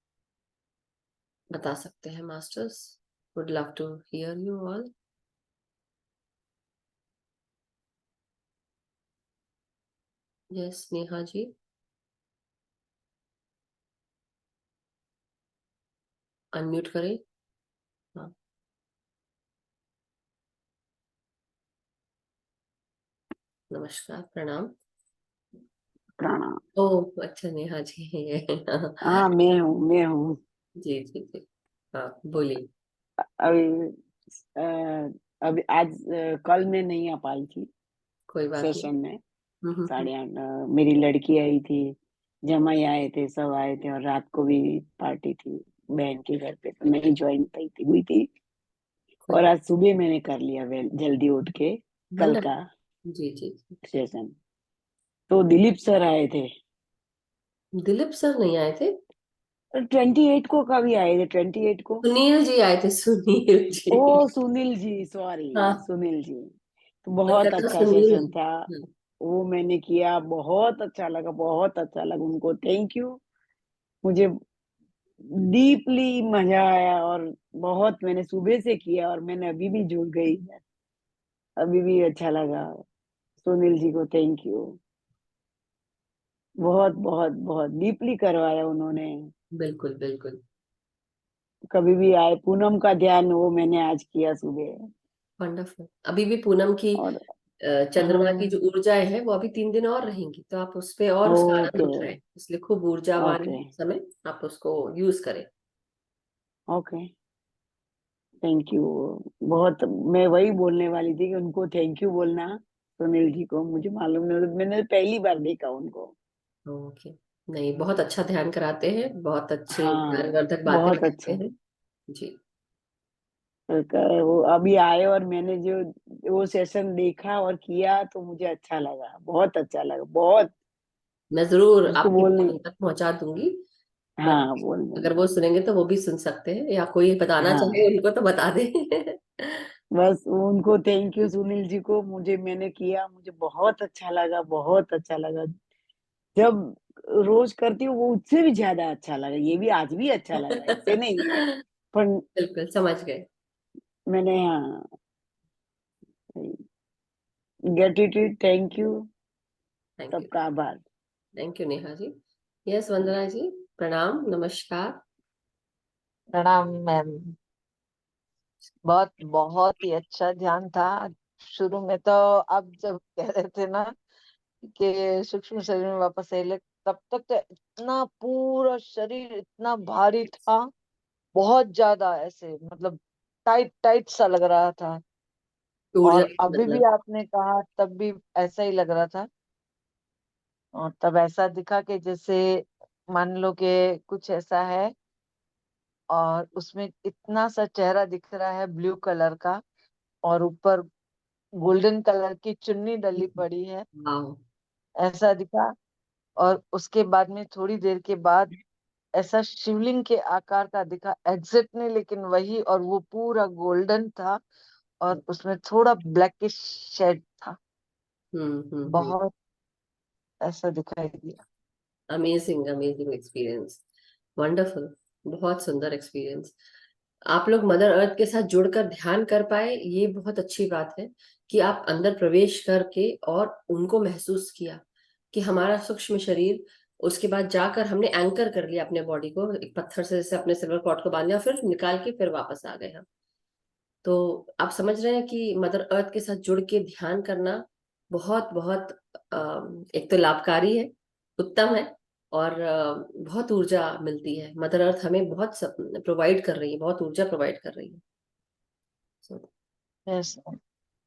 बता सकते हैं masters. Would love to hear you all. Yes Neha ji, unmute करें। हाँ, नमस्कार, प्रणाम। प्रणाम। ओह अच्छा, नेहा जी हाँ, हाँ, मैं हूँ। जी जी जी, हाँ बोलिए। अभी अभी आज कल मैं नहीं आ पाई थी कोई बात नहीं। सेशन में। हम्म। 8:30 मेरी लड़की आई थी, जमाई आए थे, सब आए थे, और रात को भी पार्टी थी बहन के घर पे, तो नहीं ज्वाइन हुई थी। कोई और बात। आज सुबह मैंने कर लिया जल्दी उठ के कल का वंडरफुल। जी जी जी। सेशन। तो दिलीप सर आए थे। दिलीप सर नहीं आए थे? 28 को कभी आए थे? 28 को। सुनील जी आए थे, सुनील जी। ओ सुनील जी, सॉरी, हाँ, सुनील जी। तो अच्छा बहुत था अच्छा सुनील। सेशन था। वो मैंने किया, बहुत अच्छा लगा, बहुत अच्छा लगा उनको, थैंक यू। मुझे डीपली मजा आया, और बहुत मैंने सुबह से किया, और मैंने अभी भी जुड़ गई है, अभी भी अच्छा लगा। सुनील जी को थैंक यू, बहुत बहुत बहुत डीपली करवाया उन्होंने। बिल्कुल बिल्कुल। कभी भी आए, पूनम का ध्यान वो मैंने आज किया सुबह। वंडरफुल। अभी भी पूनम की और चंद्रमा की हाँ, जो ऊर्जाएं हैं वो अभी 3 दिन और रहेंगी, तो आप उस पे और उसका आनंद ओके, उठाएं, इसलिए खूब ऊर्जावान ओके, है समय, आप उसको यूज करें। ओके। Thank you. बहुत, मैं वही बोलने वाली थी कि उनको थैंक यू बोलना, सुनील जी को। मुझे मालूम नहीं, मैंने पहली बार देखा उनको। ओके। नहीं, बहुत अच्छा ध्यान कराते हैं, बहुत अच्छे हाँ, ज्ञानवर्धक बातें बहुत करते अच्छा। हैं। जी। वो अभी आए और मैंने जो वो सेशन देखा और किया तो मुझे अच्छा लगा, बहुत अच्छा लगा, बहुत। मैं जरूर उसको आपकी बोलने, बात उन तक पहुंचा दूंगी। पर हाँ बोल अगर देना। वो सुनेंगे तो वो भी सुन सकते हैं, या कोई बताना चाहे हाँ, उनको तो बता दें। बस उनको थैंक यू, सुनील जी को। मुझे, मैंने किया, मुझे बहुत अच्छा लगा, बहुत अच्छा लगा। जब रोज करती हूँ वो उससे भी ज्यादा अच्छा लगा, ये भी आज भी अच्छा लगा, ऐसे नहीं। पर बिल्कुल समझ गए। मैंने, हाँ, gratitude, thank you, thank you. सबका आभार। Thank you Neha ji. Yes Vandana ji, प्रणाम, नमस्कार। प्रणाम मैम। बहुत बहुत ही अच्छा ध्यान था। शुरू में तो आप जब कह रहे थे ना कि सूक्ष्म शरीर में वापस आइले, तब तक तो इतना पूरा शरीर इतना भारी था, बहुत ज्यादा ऐसे मतलब टाइट टाइट सा लग रहा था। ऊर्जा और अभी भी मतलब। आपने कहा तब भी ऐसा ही लग रहा था। और तब ऐसा दिखा कि जैसे मान लो कि कुछ ऐसा है और उसमें इतना सा चेहरा दिख रहा है ब्लू कलर का, और ऊपर गोल्डन कलर की चुन्नी डली पड़ी है, वाह। ऐसा दिखा। और उसके बाद में थोड़ी देर के बाद ऐसा शिवलिंग के आकार का दिखा, एग्जैक्ट नहीं लेकिन वही, और वो पूरा गोल्डन था और उसमें थोड़ा ब्लैकिश शेड था। हम्म। बहुत ऐसा दिखाई दिया। Amazing, amazing experience. वंडरफुल। बहुत सुंदर एक्सपीरियंस। आप लोग मदर अर्थ के साथ जुड़कर ध्यान कर पाए, ये बहुत अच्छी बात है कि आप अंदर प्रवेश करके और उनको महसूस किया कि हमारा सूक्ष्म शरीर, उसके बाद जाकर हमने एंकर कर लिया अपने बॉडी को एक पत्थर से, जैसे अपने सिल्वर कॉर्ड को बांध लिया, फिर निकाल के फिर वापस आ गए हम। तो आप समझ रहे हैं कि मदर अर्थ के साथ जुड़ के ध्यान करना बहुत बहुत एक तो लाभकारी है, उत्तम है, और बहुत ऊर्जा मिलती है। मदर अर्थ हमें बहुत प्रोवाइड कर रही है, बहुत ऊर्जा प्रोवाइड कर रही है। So yes.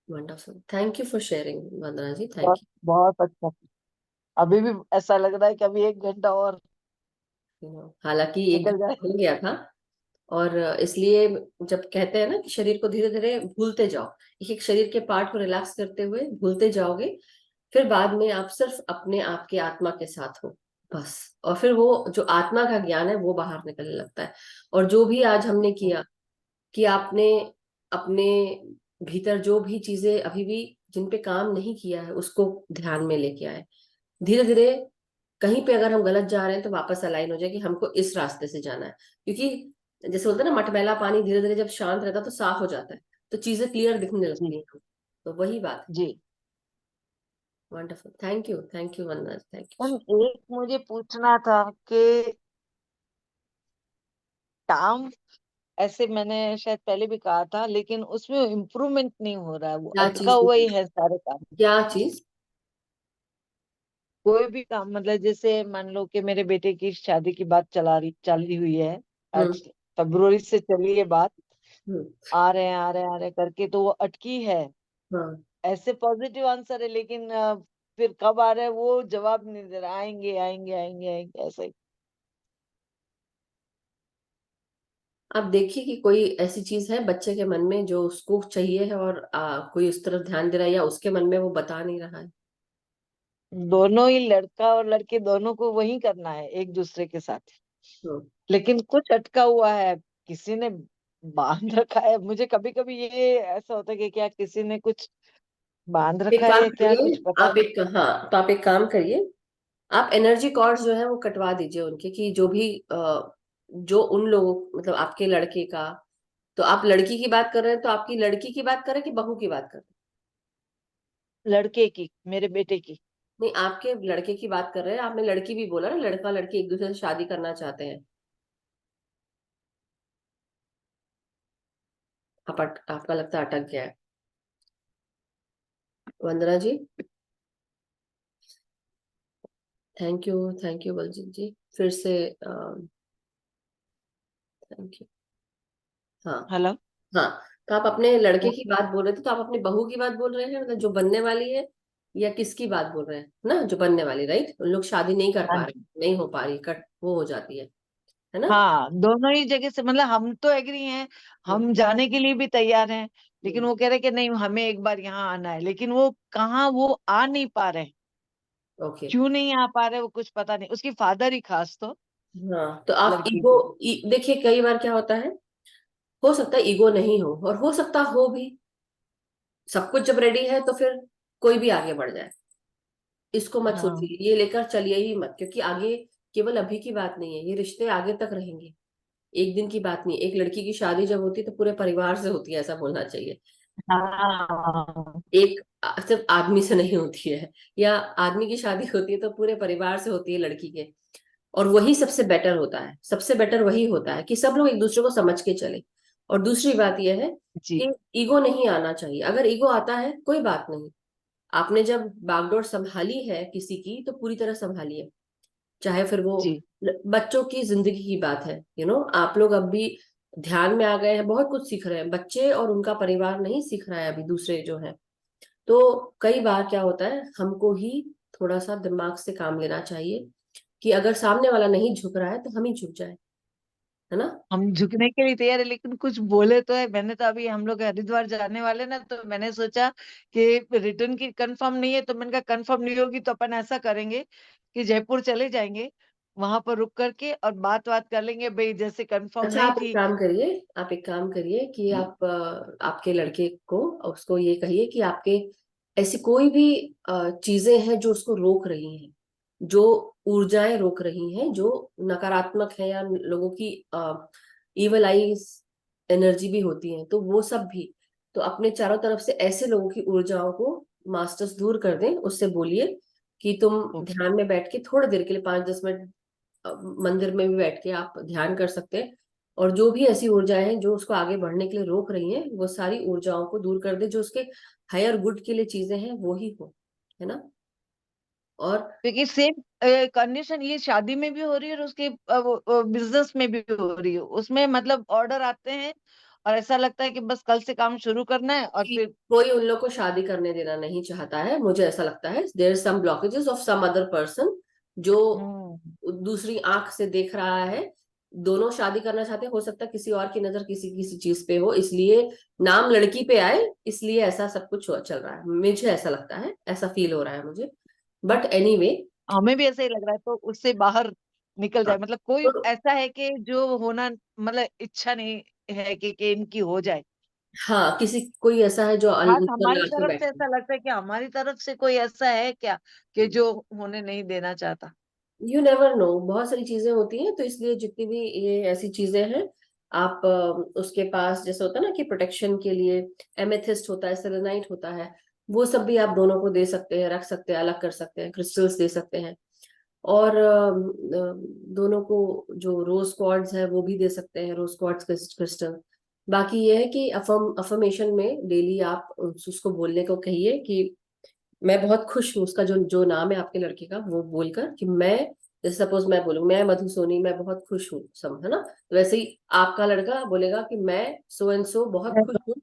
Wonderful, thank you for sharing Vandana ji, बहुत थैंक बहुत अच्छा। अभी भी ऐसा लग रहा है कि अभी 1 घंटा और यू। हालांकि एक निकल जाए। घंटा हो गया था, और इसलिए जब कहते हैं ना कि शरीर को धीरे धीरे भूलते जाओ, एक एक शरीर के पार्ट को रिलैक्स करते हुए भूलते जाओगे, फिर बाद में आप सिर्फ अपने आप के आत्मा के साथ हो, बस। और फिर वो जो आत्मा का ज्ञान है वो बाहर निकलने लगता है। और जो भी आज हमने किया, कि आपने अपने भीतर जो भी चीजें अभी भी जिन पे काम नहीं किया है उसको ध्यान में लेके आए। धीरे धीरे कहीं पे अगर हम गलत जा रहे हैं तो वापस अलाइन हो जाए कि हमको इस रास्ते से जाना है। क्योंकि जैसे बोलते हैं ना, मटमैला पानी धीरे धीरे जब शांत रहता है तो साफ हो जाता है, तो चीजें क्लियर दिखने जी लगती हैं। तो वही बात है। जी। Wonderful, thank you Vandana, thank ma'am, you. एक मुझे पूछना था कि काम, ऐसे मैंने शायद पहले भी कहा था, लेकिन उसमें इम्प्रूवमेंट नहीं हो रहा है, वो क्या अटका चीज? हुआ ही है सारे काम। क्या चीज? कोई भी काम, मतलब जैसे मान लो कि मेरे बेटे की शादी की बात चली हुई है, हम्म। आज फरवरी से चली है बात, हम्म। आ रहे हैं आ रहे हैं आ रहे हैं करके, तो वो अटकी है। हाँ। ऐसे पॉजिटिव आंसर है, लेकिन फिर कब आ रहा है वो जवाब नहीं दे रहा, आएंगे आएंगे आएंगे आएंगे ऐसे ही। आप देखिए कि कोई ऐसी चीज है बच्चे के मन में जो उसको चाहिए है, और कोई उस तरफ ध्यान दे रहा है, या उसके मन में वो बता नहीं रहा है। दोनों ही, लड़का और लड़की दोनों को वही करना है एक दूसरे के साथ, हम्म। लेकिन कुछ अटका हुआ है, किसी ने बांध रखा है। मुझे कभी कभी ये ऐसा होता है कि क्या किसी ने कुछ बांध एक रखा है काम या क्या, करिए, कुछ पता आप नहीं। एक, हाँ, तो आप एक काम करिए, आप एनर्जी कॉर्ड्स जो है वो कटवा दीजिए उनके, कि जो भी जो उन लोगों, मतलब आपके लड़के का, तो आप लड़की की बात कर रहे हैं, तो आपकी लड़की की बात कर रहे हैं कि बहू की बात कर रहे हैं? लड़के की, मेरे बेटे की। नहीं, आपके लड़के की बात कर रहे हैं, आपने लड़की भी बोला ना, लड़का लड़की एक दूसरे से शादी करना चाहते हैं। आपका लगता है अटक गया है। वंदना जी, थैंक यू बलजीत जी, फिर से थैंक यू। हाँ। हेलो। हाँ, तो आप अपने लड़के की बात बोल रहे थे, तो आप अपनी बहू की बात बोल रहे हैं, मतलब जो बनने वाली है, या किसकी बात बोल रहे हैं ना, जो बनने वाली, राइट? उन लोग शादी नहीं कर हाँ पा जी। रहे, नहीं हो पा रही, कट वो हो जाती है ना? हाँ, दोनों ही जगह से, मतलब हम तो एग्री हैं, हम्म, हम जाने के लिए भी तैयार हैं, लेकिन हम्म, वो कह रहे कि नहीं हमें एक बार यहाँ आना है, लेकिन वो कहाँ, वो आ नहीं पा रहे। ओके। क्यों नहीं आ पा रहे वो कुछ पता नहीं, उसकी फादर ही खास तो, हाँ, तो आप लड़की ईगो, के। देखिए कई बार क्या होता है, हो सकता है ईगो नहीं हो, और हो सकता हो भी, सब कुछ जब रेडी है तो फिर कोई भी आगे बढ़ जाए, इसको मत हाँ सोचिए, ये लेकर चलिए ही मत, क्योंकि आगे केवल अभी की बात नहीं है, ये रिश्ते आगे तक रहेंगे, एक दिन की बात नहीं। एक लड़की की शादी जब होती है तो पूरे परिवार से होती है, ऐसा बोलना चाहिए। हाँ एक सिर्फ आदमी से नहीं होती है, या आदमी की शादी होती है तो पूरे परिवार से होती है लड़की के। और वही सबसे बेटर होता है, सबसे बेटर वही होता है कि सब लोग एक दूसरे को समझ के चले। और दूसरी बात यह है जी कि ईगो नहीं आना चाहिए। अगर ईगो आता है कोई बात नहीं, आपने जब बागडोर संभाली है किसी की तो पूरी तरह संभालिए, चाहे फिर वो जी बच्चों की जिंदगी की बात है, आप लोग अब भी ध्यान में आ गए हैं, बहुत कुछ सीख रहे हैं, बच्चे और उनका परिवार नहीं सीख रहा है अभी, दूसरे जो है। तो कई बार क्या होता है, हमको ही थोड़ा सा दिमाग से काम लेना चाहिए, कि अगर सामने वाला नहीं झुक रहा है तो हम ही झुक जाए, है ना? हम झुकने के लिए तैयार है, लेकिन कुछ बोले तो है। मैंने तो अभी, हम लोग हरिद्वार जाने वाले ना, तो मैंने सोचा कि रिटर्न की कंफर्म नहीं है, तो मैंने कहा कंफर्म नहीं होगी तो अपन ऐसा करेंगे कि जयपुर चले जाएंगे, वहां पर रुक करके और बात बात कर लेंगे भाई, जैसे कंफर्म अच्छा, नहीं आप एक थी। काम करिए, कि आप आपके लड़के को, उसको ये कहिए कि आपके ऐसी कोई भी चीजें हैं जो उसको रोक रही हैं, जो ऊर्जाएं रोक रही हैं, जो नकारात्मक है, या लोगों की इवल आईज एनर्जी भी होती है, तो वो सब भी, तो अपने चारों तरफ से ऐसे लोगों की ऊर्जाओं को मास्टर्स दूर कर दें। उससे बोलिए कि तुम ओके। ध्यान में बैठ के थोड़ी देर के लिए, 5-10 मिनट मंदिर में भी बैठ के आप ध्यान कर सकते हैं, और जो भी ऐसी ऊर्जाएं हैं जो उसको आगे बढ़ने के लिए रोक रही हैं, वो सारी ऊर्जाओं को दूर कर दे, जो उसके हायर गुड के लिए चीजें हैं वो ही हो, है ना? और क्योंकि सेम कंडीशन ये शादी में भी हो रही है और उसके बिजनेस में भी हो रही है, उसमें मतलब ऑर्डर आते हैं और ऐसा लगता है कि बस कल से काम शुरू करना है, और कि फिर कोई उन लोग को शादी करने देना नहीं चाहता है, मुझे ऐसा लगता है there some blockages of some other person, जो हम्म। दूसरी आंख से देख रहा है। दोनों शादी करना चाहते हैं, हो सकता है किसी और की नजर किसी किसी चीज पे हो, इसलिए नाम लड़की पे आए, इसलिए ऐसा सब कुछ चल रहा है, मुझे ऐसा लगता है, ऐसा फील हो रहा है मुझे। बट एनीवे, हमें भी ऐसा ही लग रहा है, तो उससे बाहर निकल जाए, हाँ, मतलब कोई तो ऐसा है कि जो होना, मतलब इच्छा नहीं है कि इनकी हो जाए। हाँ, किसी कोई ऐसा है जो खास अंदर हमारी लाके तरफ से बैठे। ऐसा लगता है कि हमारी तरफ से कोई ऐसा है क्या कि जो होने नहीं देना चाहता। यू नेवर नो, बहुत सारी चीजें होती हैं, तो इसलिए जितनी भी ये ऐसी चीजें हैं, आप उसके पास, जैसे होता है ना कि प्रोटेक्शन के लिए एमेथिस्ट होता है, सेलेनाइट होता है, वो सब भी आप दोनों को दे सकते हैं, रख सकते हैं, अलग कर सकते हैं, क्रिस्टल्स दे सकते हैं। और दोनों को जो रोज क्वार्ट्ज है वो भी दे सकते हैं, रोज क्वार्ट्ज क्रिस्टल। बाकी ये है कि अफर्मेशन में डेली आप उसको बोलने को कहिए कि मैं बहुत खुश हूँ, उसका जो जो नाम है आपके लड़के का वो बोलकर, कि मैं, जैसे सपोज मैं बोलूँ मैं मधु सोनी, मैं बहुत खुश हूँ, सब, है ना? तो वैसे ही आपका लड़का बोलेगा कि मैं सो एंड सो बहुत खुश हूँ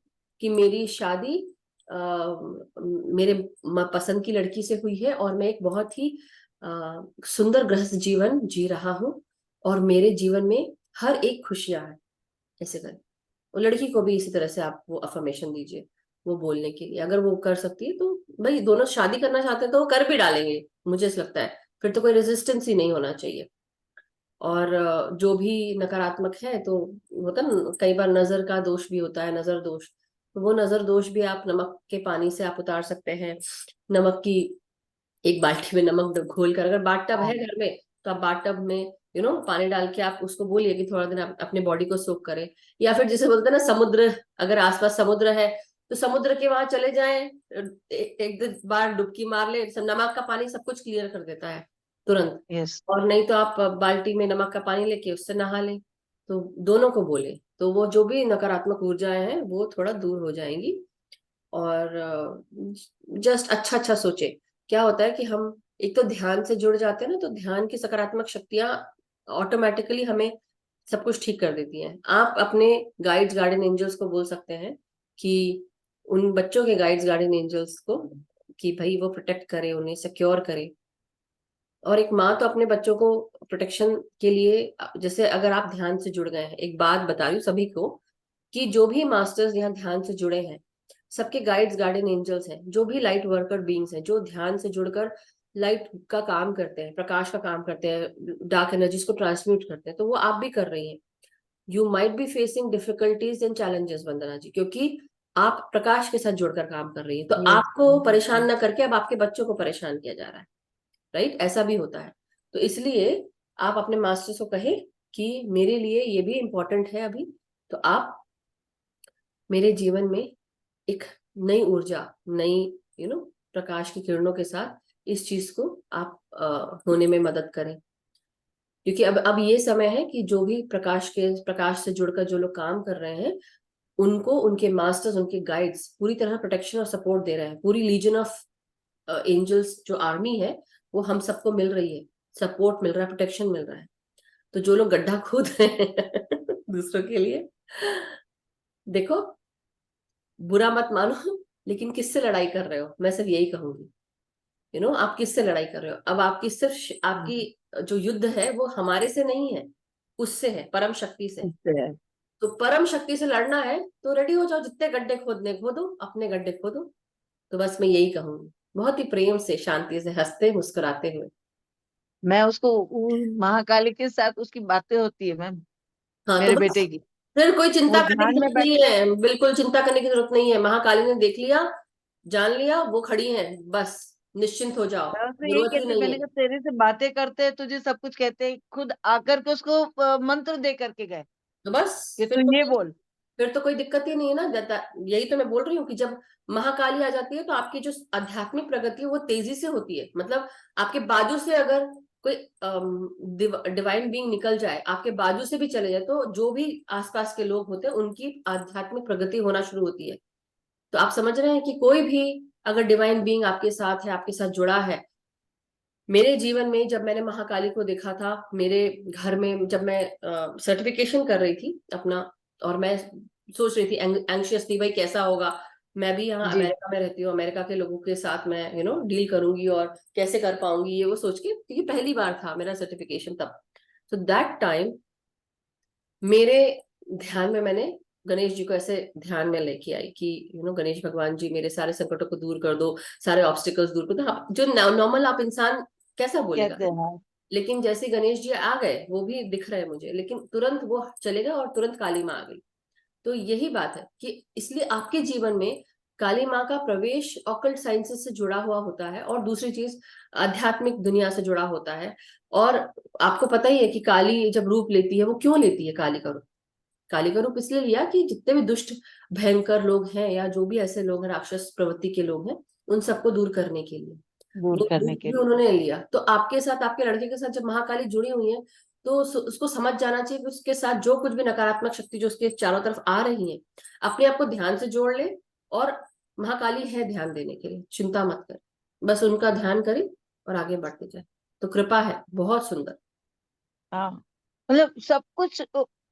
कि मेरी शादी मेरे पसंद की लड़की से हुई है, और मैं एक बहुत ही सुंदर गृहस्थ जीवन जी रहा हूँ, और मेरे जीवन में हर एक खुशियां है, ऐसे कर। और लड़की को भी इसी तरह से आप वो अफर्मेशन दीजिए, वो बोलने के लिए, अगर वो कर सकती है तो भाई, दोनों शादी करना चाहते हैं तो वो कर भी डालेंगे, मुझे ऐसा लगता है, फिर तो कोई रेजिस्टेंस ही नहीं होना चाहिए। और जो भी नकारात्मक है, तो होता है ना, कई बार नजर का दोष भी होता है, नजर दोष, तो वो नजर दोष भी आप नमक के पानी से आप उतार सकते हैं। नमक की एक बाल्टी में नमक घोल कर, अगर बाथ टब है हाँ घर में, तो आप बाथ टब में पानी डाल के आप उसको बोलिए कि थोड़ा दिन आप अपने बॉडी को सोक करें। या फिर जिसे बोलते हैं ना समुद्र, अगर आसपास समुद्र है तो समुद्र के वहां चले जाएं, एक दो बार डुबकी मार ले, सब नमक का पानी सब कुछ क्लियर कर देता है तुरंत। यस। और नहीं तो आप बाल्टी में नमक का पानी लेके उससे नहा लें। तो दोनों को बोले तो वो जो भी नकारात्मक ऊर्जाएं हैं वो थोड़ा दूर हो जाएंगी। और जस्ट अच्छा अच्छा सोचे। क्या होता है कि हम एक तो ध्यान से जुड़ जाते हैं ना, तो ध्यान की सकारात्मक शक्तियां ऑटोमेटिकली हमें सब कुछ ठीक कर देती हैं। आप अपने गाइड्स गार्डियन एंजल्स को बोल सकते हैं कि उन बच्चों के गाइड्स गार्डियन एंजल्स को कि भाई वो प्रोटेक्ट करे, उन्हें सिक्योर करे। और एक माँ तो अपने बच्चों को प्रोटेक्शन के लिए, जैसे अगर आप ध्यान से जुड़ गए हैं, एक बात बता रही हूँ सभी को कि जो भी मास्टर्स यहाँ ध्यान से जुड़े हैं, सबके गाइड्स गार्डियन एंजल्स हैं, जो भी लाइट वर्कर बीइंग्स हैं, जो ध्यान से जुड़कर लाइट का काम करते हैं, प्रकाश का काम करते हैं, डार्क एनर्जीज को ट्रांसम्यूट करते हैं, तो वो आप भी कर रही हैं। You might be facing difficulties and challenges Vandana ji, क्योंकि आप प्रकाश के साथ जुड़कर काम कर रही है, तो यस आपको परेशान ना करके अब आपके बच्चों को परेशान किया जा रहा है। राइट, ऐसा भी होता है। तो इसलिए आप अपने मास्टर्स को कहें कि मेरे लिए ये भी इम्पोर्टेंट है अभी, तो आप मेरे जीवन में एक नई ऊर्जा, नई प्रकाश की किरणों के साथ इस चीज को आप होने में मदद करें। क्योंकि अब ये समय है कि जो भी प्रकाश से जुड़कर जो लोग काम कर रहे हैं, उनको उनके मास्टर्स, उनके गाइड्स पूरी तरह प्रोटेक्शन और सपोर्ट दे रहे हैं। पूरी लीजन ऑफ एंजल्स जो आर्मी है वो हम सबको मिल रही है, सपोर्ट मिल रहा है, प्रोटेक्शन मिल रहा है। तो जो लोग गड्ढा खोद रहे हैं दूसरों के लिए, देखो, बुरा मत मानो, लेकिन किससे लड़ाई कर रहे हो, मैं सिर्फ यही कहूंगी। आप किससे लड़ाई कर रहे हो? अब आपकी सिर्फ आपकी जो युद्ध है वो हमारे से नहीं है, उससे है, परम शक्ति से। है। तो परम शक्ति से लड़ना है तो रेडी हो जाओ, जितने गड्ढे खोदने खोदो, अपने गड्ढे खोदो। तो बस मैं यही कहूंगी, बहुत ही प्रेम से, शांति से, हंसते मुस्कुराते हुए। मैं उसको महाकाली के साथ उसकी बातें होती है मैम, हाँ, तो मेरे बस बेटे की। फिर कोई वो चिंता करने की ध्यान में जरूरत नहीं बैठे, है, बिल्कुल चिंता करने की जरूरत नहीं है। महाकाली ने देख लिया, जान लिया, वो खड़ी है, बस निश्चिंत हो जाओ, मैं उससे यही जरूरत ही कहती, नहीं मैंने है। कहा तेरे से बातें करते हैं, तुझे सब कुछ कहते हैं, खुद आकर के उसको मंत्र दे करके गए तो बस कि तू ये बोल। फिर तो कोई दिक्कत ही नहीं है ना। यही तो मैं बोल रही हूँ कि जब महाकाली आ जाती है तो आपकी जो आध्यात्मिक प्रगति है वो तेजी से होती है। मतलब आपके बाजू से अगर कोई डिवाइन बीइंग निकल जाए, आपके बाजू से भी चले जाए, तो जो भी आसपास के लोग होते हैं उनकी आध्यात्मिक प्रगति होना शुरू होती है। तो आप समझ रहे हैं कि कोई भी अगर डिवाइन बीइंग आपके साथ है, आपके साथ जुड़ा है। मेरे जीवन में जब मैंने महाकाली को देखा था, मेरे घर में जब मैं सर्टिफिकेशन कर रही थी अपना, और मैं सोच रही थी एंग्शियस थी, भाई कैसा होगा, मैं भी यहाँ जी। अमेरिका में रहती हूँ, अमेरिका के लोगों के साथ मैं डील करूंगी और कैसे कर पाऊंगी, ये वो सोच के, क्योंकि पहली बार था मेरा सर्टिफिकेशन तब। तो दैट टाइम मेरे ध्यान में मैंने गणेश जी को ऐसे ध्यान में लेके आई कि गणेश भगवान जी मेरे सारे संकटों को दूर कर दो, सारे ऑब्स्टिकल्स दूर कर दो। जो नॉर्मल आप इंसान कैसा बोलेगा, कहते हैं। लेकिन जैसे गणेश जी आ गए, वो भी दिख रहे हैं मुझे, लेकिन तुरंत वो चले गए और तुरंत काली माँ आ गई। तो यही बात है कि इसलिए आपके जीवन में काली माँ का प्रवेश ऑकल्ट साइंसेस से जुड़ा हुआ होता है, और दूसरी चीज आध्यात्मिक दुनिया से जुड़ा होता है। और आपको पता ही है कि काली जब रूप लेती है, वो क्यों लेती है काली का रूप? काली का रूप इसलिए लिया कि जितने भी दुष्ट भयंकर लोग हैं, या जो भी ऐसे लोग हैं, राक्षस प्रवृत्ति के लोग हैं, उन सबको दूर करने के लिए दूर वो करने रूप के भी लिए। उन्होंने लिया। तो आपके साथ, आपके लड़के के साथ जब महाकाली जुड़ी हुई है, तो उसको समझ जाना चाहिए कि उसके साथ जो कुछ भी नकारात्मक शक्ति जो उसके चारों तरफ आ रही है, अपने आप को ध्यान से जोड़ ले। और महाकाली है ध्यान देने के लिए, चिंता मत कर, बस उनका ध्यान करे और आगे बढ़ते जाए। तो कृपा है बहुत सुंदर। हाँ, मतलब सब कुछ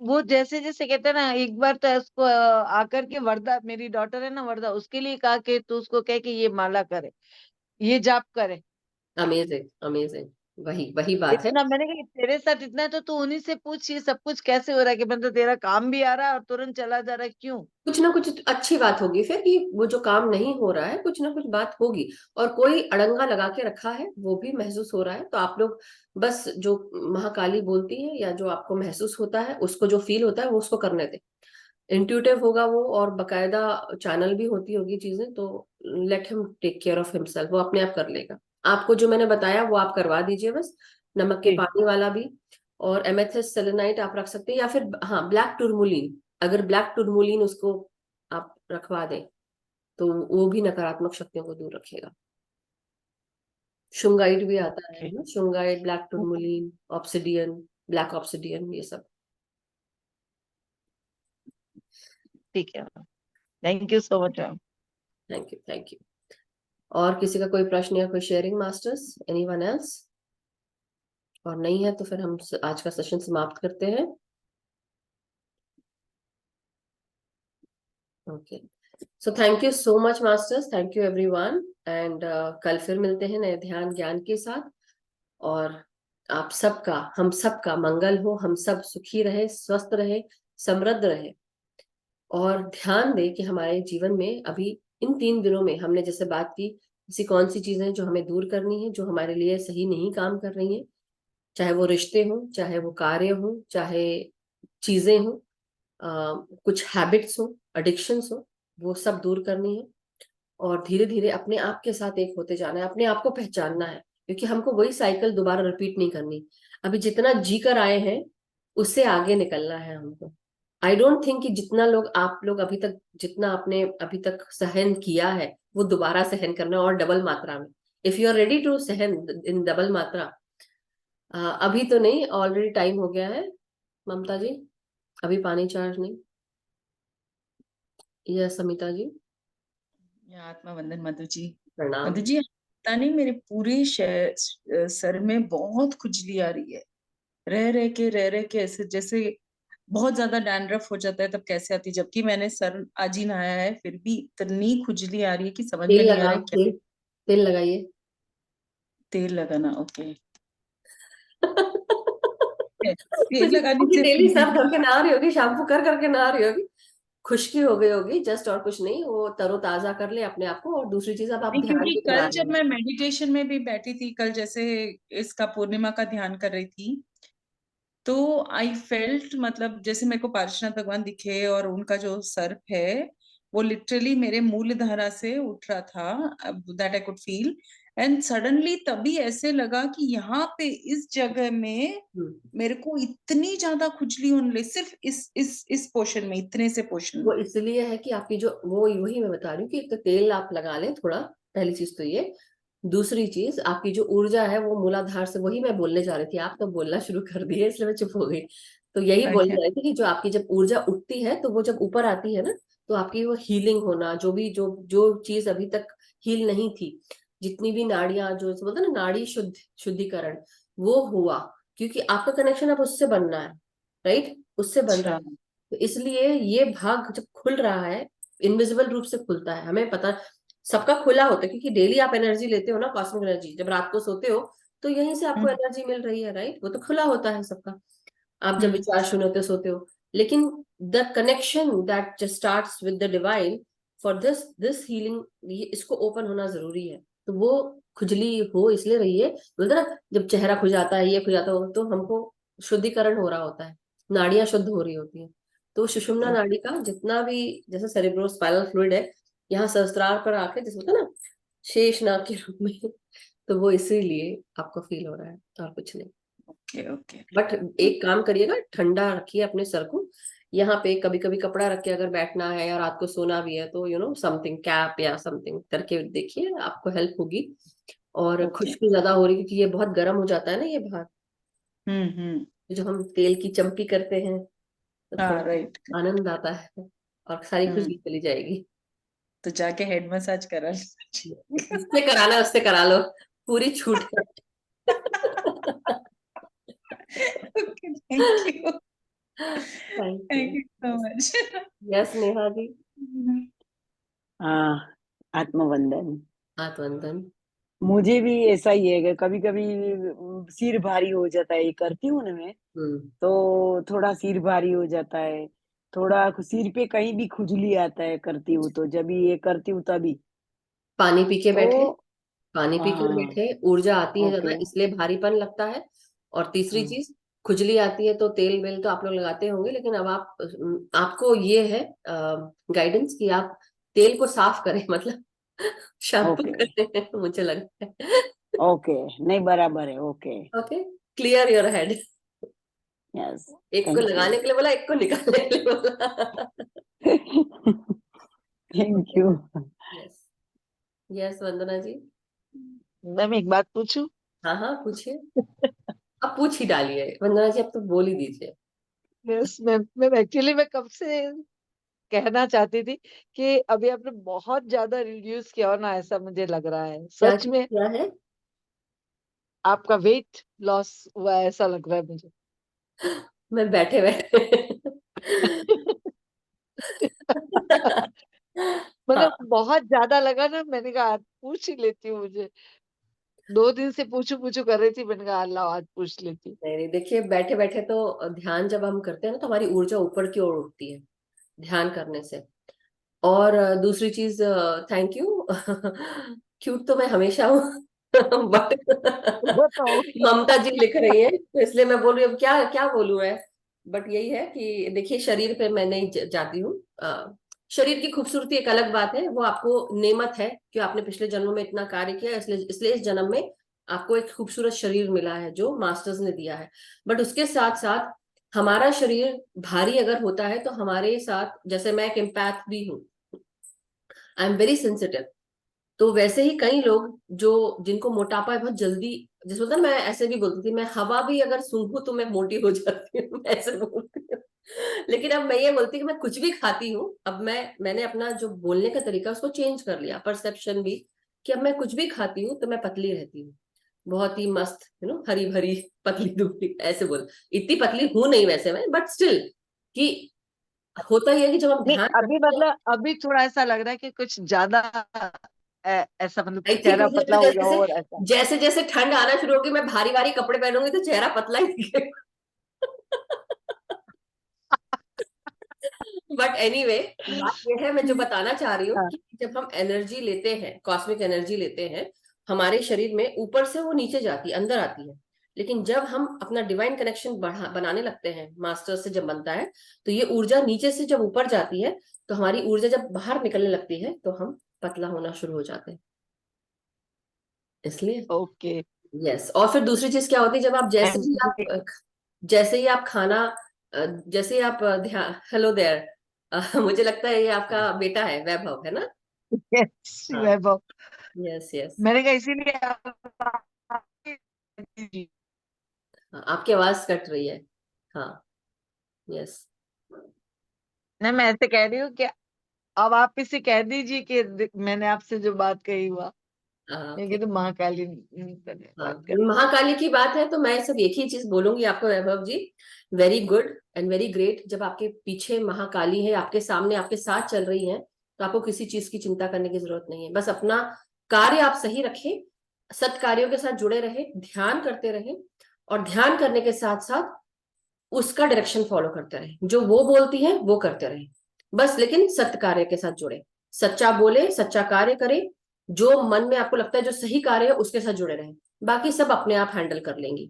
वो जैसे जैसे कहते हैं ना, एक बार तो उसको आकर के वरदा, मेरी डॉटर है ना वरदा, उसके लिए कहा कि तू उसको कह कि ये माला करे, ये जाप करे। अमेजिंग अमेजिंग, वही वही बात है। इतना मैंने कहा कि तेरे साथ इतना है तो तू उन्हीं से पूछ, ये सब कुछ कैसे हो रहा है, कि मतलब तेरा काम भी आ रहा है और तुरंत चला जा रहा है, क्यों? कुछ ना कुछ अच्छी बात होगी फिर, कि वो जो काम नहीं हो रहा है, कुछ ना कुछ बात होगी, और कोई अड़ंगा लगा के रखा है, वो भी महसूस हो रहा है। तो आप लोग बस जो महाकाली बोलती है या जो आपको महसूस होता है, उसको जो फील होता है वो उसको करने दे। इंट्यूटिव होगा वो, और बकायदा चैनल भी होती होगी चीजें, तो let him take care of himself, वो अपने आप कर लेगा। आपको जो मैंने बताया वो आप करवा दीजिए बस, नमक के जी। पानी वाला भी। और एमेथिस्ट सेलेनाइट आप रख सकते हैं, या फिर हाँ ब्लैक टूरमुलीन, अगर ब्लैक टूरमुलीन उसको आप रखवा दें तो वो भी नकारात्मक शक्तियों को दूर रखेगा। शुंगाइट भी आता है ओके। ना, shungite, black tourmaline, obsidian, black obsidian, ये सब। ठीक है, thank you so much ma'am. Thank you thank you. और किसी का कोई प्रश्न या कोई शेयरिंग मास्टर्स, एनीवन एल्स? और नहीं है तो फिर हम आज का सेशन समाप्त करते हैं। Okay, so thank you so much masters, thank you everyone, and कल फिर मिलते हैं नए ध्यान ज्ञान के साथ। और आप सबका, हम सबका मंगल हो, हम सब सुखी रहे, स्वस्थ रहे, समृद्ध रहे। और ध्यान दें कि हमारे जीवन में अभी इन 3 दिनों में हमने जैसे बात की, ऐसी कौन सी चीजें जो हमें दूर करनी है, जो हमारे लिए सही नहीं काम कर रही हैं, चाहे वो रिश्ते हो, चाहे वो कार्य हो, चाहे चीजें हो, कुछ हैबिट्स हो, एडिक्शंस हो, वो सब दूर करनी है। और धीरे धीरे अपने आप के साथ एक होते जाना है, अपने आप को पहचानना है, क्योंकि हमको वही साइकिल दोबारा रिपीट नहीं करनी। अभी जितना जी कर आए हैं उससे आगे निकलना है हमको। आई डोंट थिंक कि जितना लोग आप लोग अभी तक, जितना आपने अभी तक सहन किया है, वो दोबारा सहन करना है, और डबल मात्रा में। If you are ready to सहन इन डबल मात्रा, अभी तो नहीं, ऑलरेडी टाइम हो गया है ममता जी, अभी पानी चार्ज नहीं। यस समिता जी, आत्मा वंदन मधु जी। प्रणाम। मधु जी, पता नहीं मेरे पूरे सर में बहुत खुजली आ रही है, रह रह के ऐसे जैसे बहुत ज्यादा डैंड्रफ हो जाता है तब कैसे आती, जबकि मैंने सर आज ही नहाया है, फिर भी इतनी खुजली आ रही है कि समझ में तेल नहीं आ रहा लगाओ, है क्या। तेल लगाइए। तेल लगाना, ओके। तेल लगाने से डेली सर धो के नहा रही होगी, शैम्पू कर करके नहा रही होगी, खुश्की हो गई होगी जस्ट, और कुछ नहीं, वो तरोताजा कर ले अपने आप को। और दूसरी चीज, अब आप नहीं, ध्यान क्योंकि भी करा कल रहे जब हैं। मैं मेडिटेशन में भी बैठी थी, कल जैसे इसका पूर्णिमा का ध्यान कर रही थी, तो आई फेल्ट, मतलब जैसे मेरे को पार्श्वनाथ भगवान दिखे और उनका जो सर्प है वो लिटरली मेरे मूलधारा से उठ रहा था, that I could feel. And suddenly तभी ऐसे लगा कि यहाँ पे इस जगह में मेरे को इतनी ज्यादा खुजली होने लगी, सिर्फ इस पोर्शन में, इतने से पोर्शन वो में। इसलिए है कि आपकी जो, वो वही मैं बता रही हूँ कि एक तो तेल आप लगा लें थोड़ा, पहली चीज तो ये। दूसरी चीज, आपकी जो ऊर्जा है वो मूलाधार से, वही मैं बोलने जा रही थी, आप तो बोलना शुरू कर दिए इसलिए मैं चुप हो गई। तो यही बोलने जा रही थी कि जो आपकी जब ऊर्जा उठती है तो वो जब ऊपर आती है ना, तो आपकी वो हीलिंग होना, जो भी जो जो चीज अभी तक हील नहीं थी, जितनी भी नाड़ियां, जो बोलते हैं ना नाड़ी शुद्धिकरण, वो हुआ। क्योंकि आपका कनेक्शन अब उससे बनना है, राइट, उससे बन रहा अच्छा। है। तो इसलिए ये भाग जब खुल रहा है, इनविजिबल रूप से खुलता है, हमें पता, सबका खुला होता है, क्योंकि डेली आप एनर्जी लेते हो ना, कॉस्मिक एनर्जी, जब रात को सोते हो तो यहीं से आपको हम्म एनर्जी मिल रही है, राइट, वो तो खुला होता है सबका। आप जब हम्म विचार शून्य होते सोते हो, लेकिन the connection that just starts with the divine, for this healing, ये इसको ओपन होना जरूरी है। तो वो खुजली हो इसलिए रही है, बोलते ना, जब चेहरा खुल जाता है, ये खुल जाता है, तो हमको शुद्धिकरण हो रहा होता है, नाड़ियां शुद्ध हो रही होती हैं। तो सुषुम्ना नाड़ी का जितना भी, जैसे सेरेब्रोस्पाइनल फ्लूइड है, यहाँ सहस्त्रार पर आके, जैसे होता है ना शेष नाग के रूप में, तो वो इसीलिए आपको फील हो रहा है, और कुछ नहीं। Okay okay. बट एक काम करिएगा, ठंडा रखिए अपने सर को, यहाँ पे कभी कभी कपड़ा रख के अगर बैठना है या रात को सोना भी है तो समथिंग, कैप या समथिंग करके देखिए, आपको हेल्प होगी। और ओके। खुश्की ज्यादा हो रही क्योंकि ये बहुत गर्म हो जाता है ना ये भाग, हम्म। जो हम तेल की चम्पी करते हैं, तो हाँ, राइट। थोड़ा आनंद आता है, और सारी खुशबू चली जाएगी। तो जाके हेड मसाज करा जिससे कराना है उससे करा लो, पूरी छूट है। Okay, thank you. Thank thank you. You so much. Yes Neha ji, हाँ, आत्मवंदन। आत्मवंदन। मुझे भी ऐसा ही है कि कभी कभी सिर भारी हो जाता है, ये करती हूँ ना मैं, हम्म, तो थोड़ा सिर भारी हो जाता है, थोड़ा सिर पे कहीं भी खुजली आता है करती हूँ तो, जब ये करती हूँ तभी। पानी पी के तो बैठे, पानी पीकर हाँ। बैठे, ऊर्जा आती है ज्यादा ओके। इसलिए भारीपन लगता है। और तीसरी हाँ। चीज, खुजली आती है तो तेल वेल तो आप लोग लगाते होंगे, लेकिन अब आप, आपको ये है गाइडेंस कि आप तेल को साफ करें, मतलब शैम्पू ओके। करें, मुझे लगता है। ओके, नहीं बराबर है। Okay. Okay, clear your head. Yes. एक को थैंक यू। लगाने के लिए बोला, एक को निकालने के लिए बोला। Thank you. Yes, yes Vandana ji. Ma'am एक बात पूछूं? हाँ हाँ पूछिए, आप पूछ ही डालिए वंदना जी, अब तो बोल ही दीजिए। यस मैम एक्चुअली मैं कब से कहना चाहती थी कि अभी आपने बहुत ज्यादा रिड्यूस किया हो ना, ऐसा मुझे लग रहा है क्या सच चीज में। क्या है? आपका वेट लॉस हुआ है ऐसा लग रहा है मुझे। मैं बैठे बैठे मतलब हाँ बहुत ज्यादा लगा ना, मैंने कहा आज पूछ ही लेती हूँ। मुझे 2 दिन से पूछू पूछू कर रही थी, मैंने कहा अल्लाह आज पूछ लेती हूँ। नहीं नहीं, देखिए बैठे बैठे तो ध्यान जब हम करते हैं ना तो हमारी ऊर्जा ऊपर की ओर उठती है ध्यान करने से। और दूसरी चीज, थैंक यू। क्यूट तो मैं हमेशा हूँ। बट वो तो ममता जी लिख रही है तो इसलिए मैं बोल रही हूँ, अब क्या क्या बोलूँ मैं। बट यही है कि देखिए शरीर पे मैं नहीं जाती हूँ। शरीर की खूबसूरती एक अलग बात है, वो आपको नेमत है कि आपने पिछले जन्मों में इतना कार्य किया, इसलिए इसलिए इस जन्म में आपको एक खूबसूरत शरीर मिला है जो मास्टर्स ने दिया है। बट उसके साथ साथ हमारा शरीर भारी अगर होता है तो हमारे साथ, जैसे मैं एक एम्पैथ भी हूँ, आई एम वेरी सेंसिटिव। तो वैसे ही कई लोग जो जिनको मोटापा बहुत जल्दी, जैसे होता है, मैं ऐसे भी बोलती थी मैं हवा भी अगर सूंघूं तो मैं मोटी हो जाती हूँ। मैं ऐसे बोलती हूँ। लेकिन अब मैं ये बोलती हूँ कि मैं कुछ भी खाती हूँ, अब मैंने अपना जो बोलने का तरीका उसको चेंज कर लिया, परसेप्शन भी, कि अब मैं कुछ भी खाती हूँ तो मैं पतली रहती हूँ, बहुत ही मस्त, हरी भरी पतली दुबली, ऐसे बोल। इतनी पतली हूं नहीं वैसे मैं, बट स्टिल कि होता ही है कि जब हम नहीं, ध्यान अभी करते हैं। मतलब अभी थोड़ा ऐसा लग रहा है कि कुछ ज्यादा ऐसा, मतलब आई थिंक चेहरा मुझे पतला तो हो जैसे गया और ऐसा। जैसे जैसे ठंड आना शुरू होगी, मैं भारी भारी कपड़े पहनूंगी तो चेहरा पतला ही दिखेगा। बट एनीवे, बात यह है, मैं जो बताना चाह रही हूँ हाँ, कि जब हम एनर्जी लेते हैं, कॉस्मिक एनर्जी लेते हैं, हमारे शरीर में ऊपर से वो नीचे जाती है, अंदर आती है। लेकिन जब हम अपना डिवाइन कनेक्शन बनाने लगते हैं, मास्टर से जब बनता है, तो ये ऊर्जा नीचे से जब ऊपर जाती है, तो हमारी ऊर्जा जब बाहर निकलने लगती है तो हम पतला होना शुरू हो जाते हैं, इसलिए। ओके। यस। और फिर दूसरी चीज क्या होती है, जब आप जैसे ही आप खाना, जैसे ही आप ध्यान, हेलो देयर, मुझे लगता है ये आपका बेटा है, वैभव, है ना? यस हाँ। वैभव। Yes yes. मैंने कहा इसीलिए जी। आपकी आवाज कट रही है। हाँ। यस। नहीं, मैं ऐसे कह रही हूँ कि अब आप इसे कह दीजिए कि मैंने आपसे जो बात कही हुआ, ओके। लेकिन तो महाकाली हाँ, बात कर। महाकाली की बात है तो मैं सब एक ही चीज बोलूंगी आपको, Vaibhav ji. Very good and very great. जब आपके पीछे महाकाली है, आपके सामने आपके साथ चल रही है, तो आपको किसी चीज की चिंता करने की जरूरत नहीं है। बस अपना कार्य आप सही रखें, सत् कार्यों के साथ जुड़े रहे, ध्यान करते रहे, और ध्यान करने के साथ साथ उसका डायरेक्शन फॉलो करते रहे, जो वो बोलती है वो करते रहे, बस। लेकिन सत्य कार्य के साथ जुड़े, सच्चा बोले, सच्चा कार्य करे, जो मन में आपको लगता है जो सही कार्य है उसके साथ जुड़े रहे, बाकी सब अपने आप हैंडल कर लेंगी।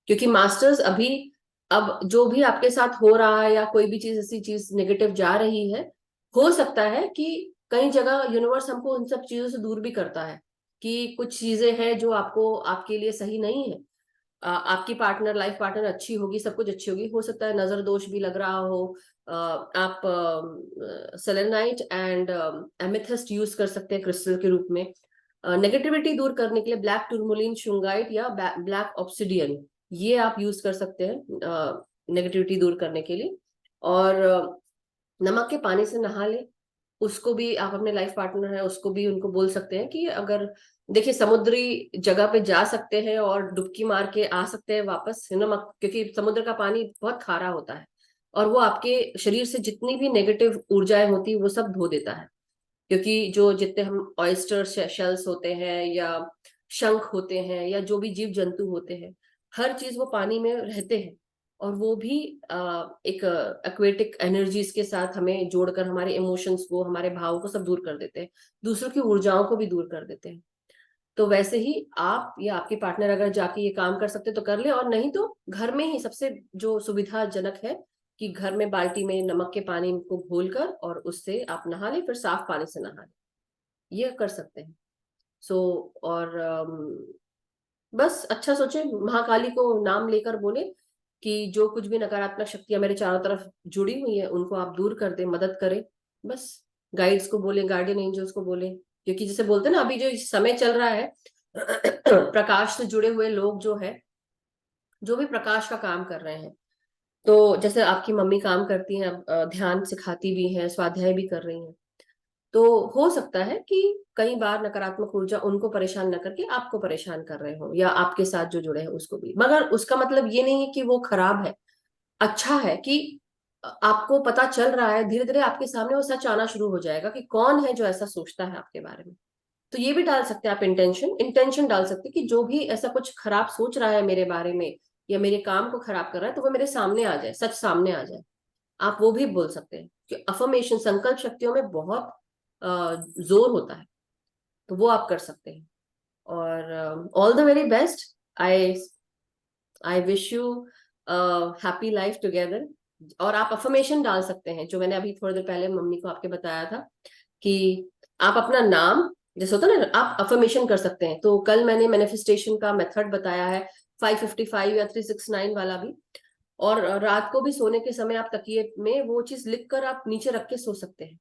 क्योंकि मास्टर्स अभी, अब जो भी आपके साथ हो रहा है या कोई भी चीज ऐसी चीज नेगेटिव जा रही है, हो सकता है कि कई जगह यूनिवर्स हमको उन सब चीजों से दूर भी करता है, कि कुछ चीजें हैं जो आपको आपके लिए सही नहीं है। आपकी पार्टनर, लाइफ पार्टनर अच्छी होगी, सब कुछ अच्छी होगी, हो सकता है नजर दोष भी लग रहा हो। आप सेलेनाइट एंड एमेथिस्ट यूज कर सकते हैं क्रिस्टल के रूप में। नेगेटिविटी दूर करने के लिए ब्लैक टूरमोलिन शुंगाइट या ब्लैक ऑब्सिडियन, ये आप यूज कर सकते हैं नेगेटिविटी दूर करने के लिए। और नमक के पानी से नहा ले, उसको भी आप, अपने लाइफ पार्टनर है उसको भी उनको बोल सकते हैं कि अगर, देखिए समुद्री जगह पे जा सकते हैं और डुबकी मार के आ सकते हैं वापस, है ना, क्योंकि समुद्र का पानी बहुत खारा होता है और वो आपके शरीर से जितनी भी नेगेटिव ऊर्जाएं होती है वो सब धो देता है। क्योंकि जो जितने हम ऑयस्टर शेल्स होते हैं या शंख होते हैं या जो भी जीव जंतु होते हैं, हर चीज वो पानी में रहते हैं, और वो भी एक एक्वेटिक एनर्जीज के साथ हमें जोड़कर हमारे इमोशंस को, हमारे भावों को सब दूर कर देते हैं, दूसरों की ऊर्जाओं को भी दूर कर देते हैं। तो वैसे ही आप या आपके पार्टनर अगर जाके ये काम कर सकते तो कर ले, और नहीं तो घर में ही सबसे जो सुविधाजनक है कि घर में बाल्टी में नमक के पानी को घोलकर और उससे आप नहा ले, फिर साफ पानी से नहा ले, ये कर सकते हैं। सो और बस अच्छा सोचे, महाकाली को नाम लेकर बोले कि जो कुछ भी नकारात्मक शक्तियां मेरे चारों तरफ जुड़ी हुई है उनको आप दूर कर दे, मदद करें, बस। गाइड्स को बोले, गार्डियन एंजल्स को बोले, क्योंकि जैसे बोलते हैं ना, अभी जो समय चल रहा है, प्रकाश से जुड़े हुए लोग जो है, जो भी प्रकाश का काम कर रहे हैं, तो जैसे आपकी मम्मी काम करती हैं, ध्यान सिखाती भी हैं, स्वाध्याय भी कर रही हैं, तो हो सकता है कि कई बार नकारात्मक ऊर्जा उनको परेशान न करके आपको परेशान कर रहे हो, या आपके साथ जो जुड़े हैं उसको भी, मगर उसका मतलब ये नहीं है कि वो खराब है। अच्छा है कि आपको पता चल रहा है, धीरे धीरे आपके सामने वो सच आना शुरू हो जाएगा कि कौन है जो ऐसा सोचता है आपके बारे में। तो ये भी डाल सकते हैं आप, इंटेंशन डाल सकते हैं कि जो भी ऐसा कुछ खराब सोच रहा है मेरे बारे में या मेरे काम को खराब कर रहा है, तो वो मेरे सामने आ जाए, सच सामने आ जाए। आप वो भी बोल सकते हैं कि अफर्मेशन, संकल्प शक्तियों में बहुत जोर होता है, तो वो आप कर सकते हैं। और all the very best. I I wish you happy life together. और आप अफर्मेशन डाल सकते हैं, जो मैंने अभी थोड़ी देर पहले मम्मी को आपके बताया था, कि आप अपना नाम, जैसे होता है ना, आप अफर्मेशन कर सकते हैं। तो कल मैंने मैनिफेस्टेशन का मेथड बताया है, 555 या 369 वाला भी। और रात को भी सोने के समय आप तकिए में वो चीज लिखकर आप नीचे रख के सो सकते हैं।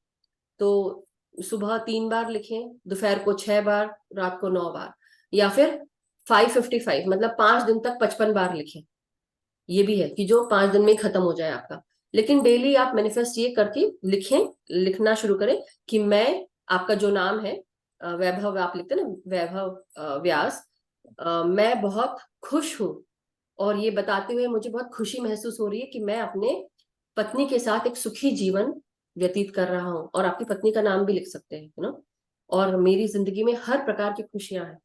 तो सुबह 3 बार लिखें, दोपहर को 6 बार, रात को 9 बार, या फिर 555 मतलब 5 दिन तक 55 बार लिखें। ये भी है कि जो 5 दिन में ही खत्म हो जाए आपका। लेकिन डेली आप मैनिफेस्ट ये करके लिखें, लिखना शुरू करें कि मैं, आपका जो नाम है वैभव, आप लिखते हैं ना वैभव व्यास, मैं बहुत खुश हूँ, और ये बताते हुए मुझे बहुत खुशी महसूस हो रही है कि मैं अपने पत्नी के साथ एक सुखी जीवन व्यतीत कर रहा हूँ। और आपकी पत्नी का नाम भी लिख सकते हैं, है ना। और मेरी जिंदगी में हर प्रकार की खुशियां हैं।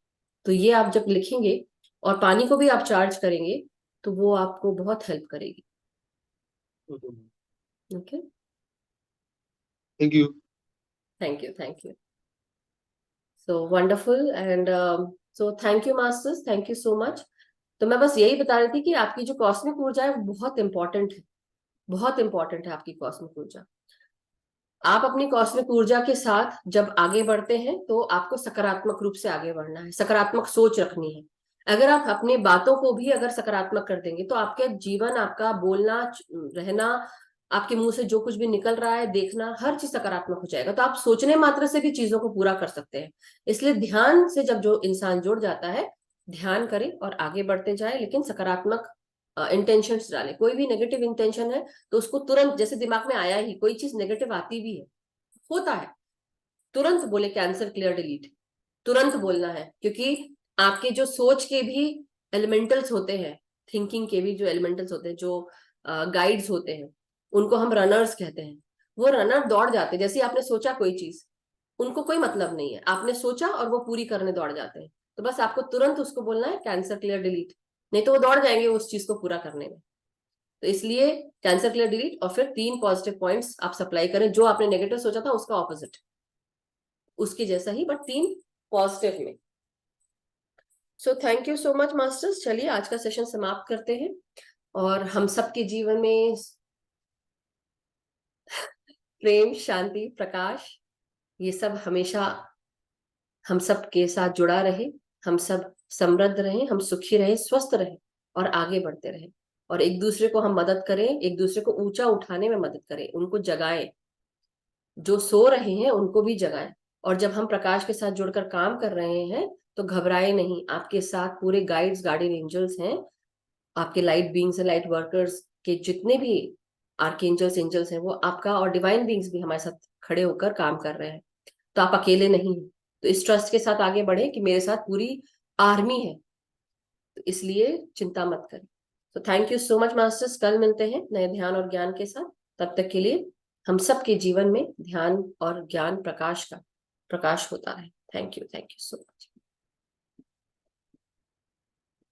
तो ये आप जब लिखेंगे और पानी को भी आप चार्ज करेंगे, तो वो आपको बहुत हेल्प करेगी। Okay, thank you. Thank you, thank you. So wonderful and so thank you masters, thank you so much. तो मैं बस यही बता रही थी कि आपकी जो कॉस्मिक ऊर्जा है वो बहुत इंपॉर्टेंट है, बहुत इंपॉर्टेंट है आपकी कॉस्मिक ऊर्जा। आप अपनी कॉस्मिक ऊर्जा के साथ जब आगे बढ़ते हैं तो आपको सकारात्मक रूप से आगे बढ़ना है, सकारात्मक सोच रखनी है। अगर आप अपनी बातों को भी अगर सकारात्मक कर देंगे तो आपके जीवन, आपका बोलना, रहना, आपके मुंह से जो कुछ भी निकल रहा है, देखना, हर चीज सकारात्मक हो जाएगा। तो आप सोचने मात्र से भी चीजों को पूरा कर सकते हैं। इसलिए ध्यान से जब जो इंसान जुड़ जाता है, ध्यान करे और आगे बढ़ते जाए, लेकिन सकारात्मक इंटेंशंस डाले। कोई भी नेगेटिव इंटेंशन है तो उसको तुरंत, जैसे दिमाग में आया ही, कोई चीज नेगेटिव आती भी है, होता है, तुरंत बोले कैंसिल, क्लियर, डिलीट, तुरंत बोलना है। क्योंकि आपके जो सोच के भी एलिमेंटल्स होते हैं, थिंकिंग के भी जो एलिमेंटल्स होते हैं, जो गाइड्स होते हैं, उनको हम रनर्स कहते हैं। वो रनर दौड़ जाते हैं, जैसे आपने सोचा कोई चीज, उनको कोई मतलब नहीं है, आपने सोचा और वो पूरी करने दौड़ जाते हैं। तो बस आपको तुरंत उसको बोलना है कैंसिल, क्लियर, डिलीट, नहीं तो वो दौड़ जाएंगे उस चीज को पूरा करने में। तो इसलिए कैंसिल, क्लियर, डिलीट, और फिर 3 पॉजिटिव पॉइंट्स आप सप्लाई करें, जो आपने नेगेटिव सोचा था उसका ऑपोजिट, उसके जैसा ही, बट 3 पॉजिटिव में। सो thank you so much masters. चलिए आज का सेशन समाप्त करते हैं, और हम सबके जीवन में प्रेम, शांति, प्रकाश, ये सब हमेशा हम सब के साथ जुड़ा रहे। हम सब समृद्ध रहें, हम सुखी रहें, स्वस्थ रहें, और आगे बढ़ते रहें। और एक दूसरे को हम मदद करें, एक दूसरे को ऊंचा उठाने में मदद करें, उनको जगाएं, जो सो रहे हैं उनको भी जगाएं। और जब हम प्रकाश के साथ जुड़कर काम कर रहे हैं तो घबराए नहीं, आपके साथ पूरे गाइड्स, गार्डियन एंजल्स हैं, आपके लाइट बींग्स हैं, लाइट वर्कर्स के जितने भी आर्कएंजल्स, एंजल्स हैं, वो आपका, और डिवाइन बींग्स भी हमारे साथ खड़े होकर काम कर रहे हैं। तो आप अकेले नहीं हैं। तो इस ट्रस्ट के साथ आगे बढ़े कि मेरे साथ पूरी आर्मी है, तो इसलिए चिंता मत करें। तो thank you so much masters. कल मिलते हैं नए ध्यान और ज्ञान के साथ। तब तक के लिए हम सबके जीवन में ध्यान और ज्ञान, प्रकाश का प्रकाश होता है। Thank you so much.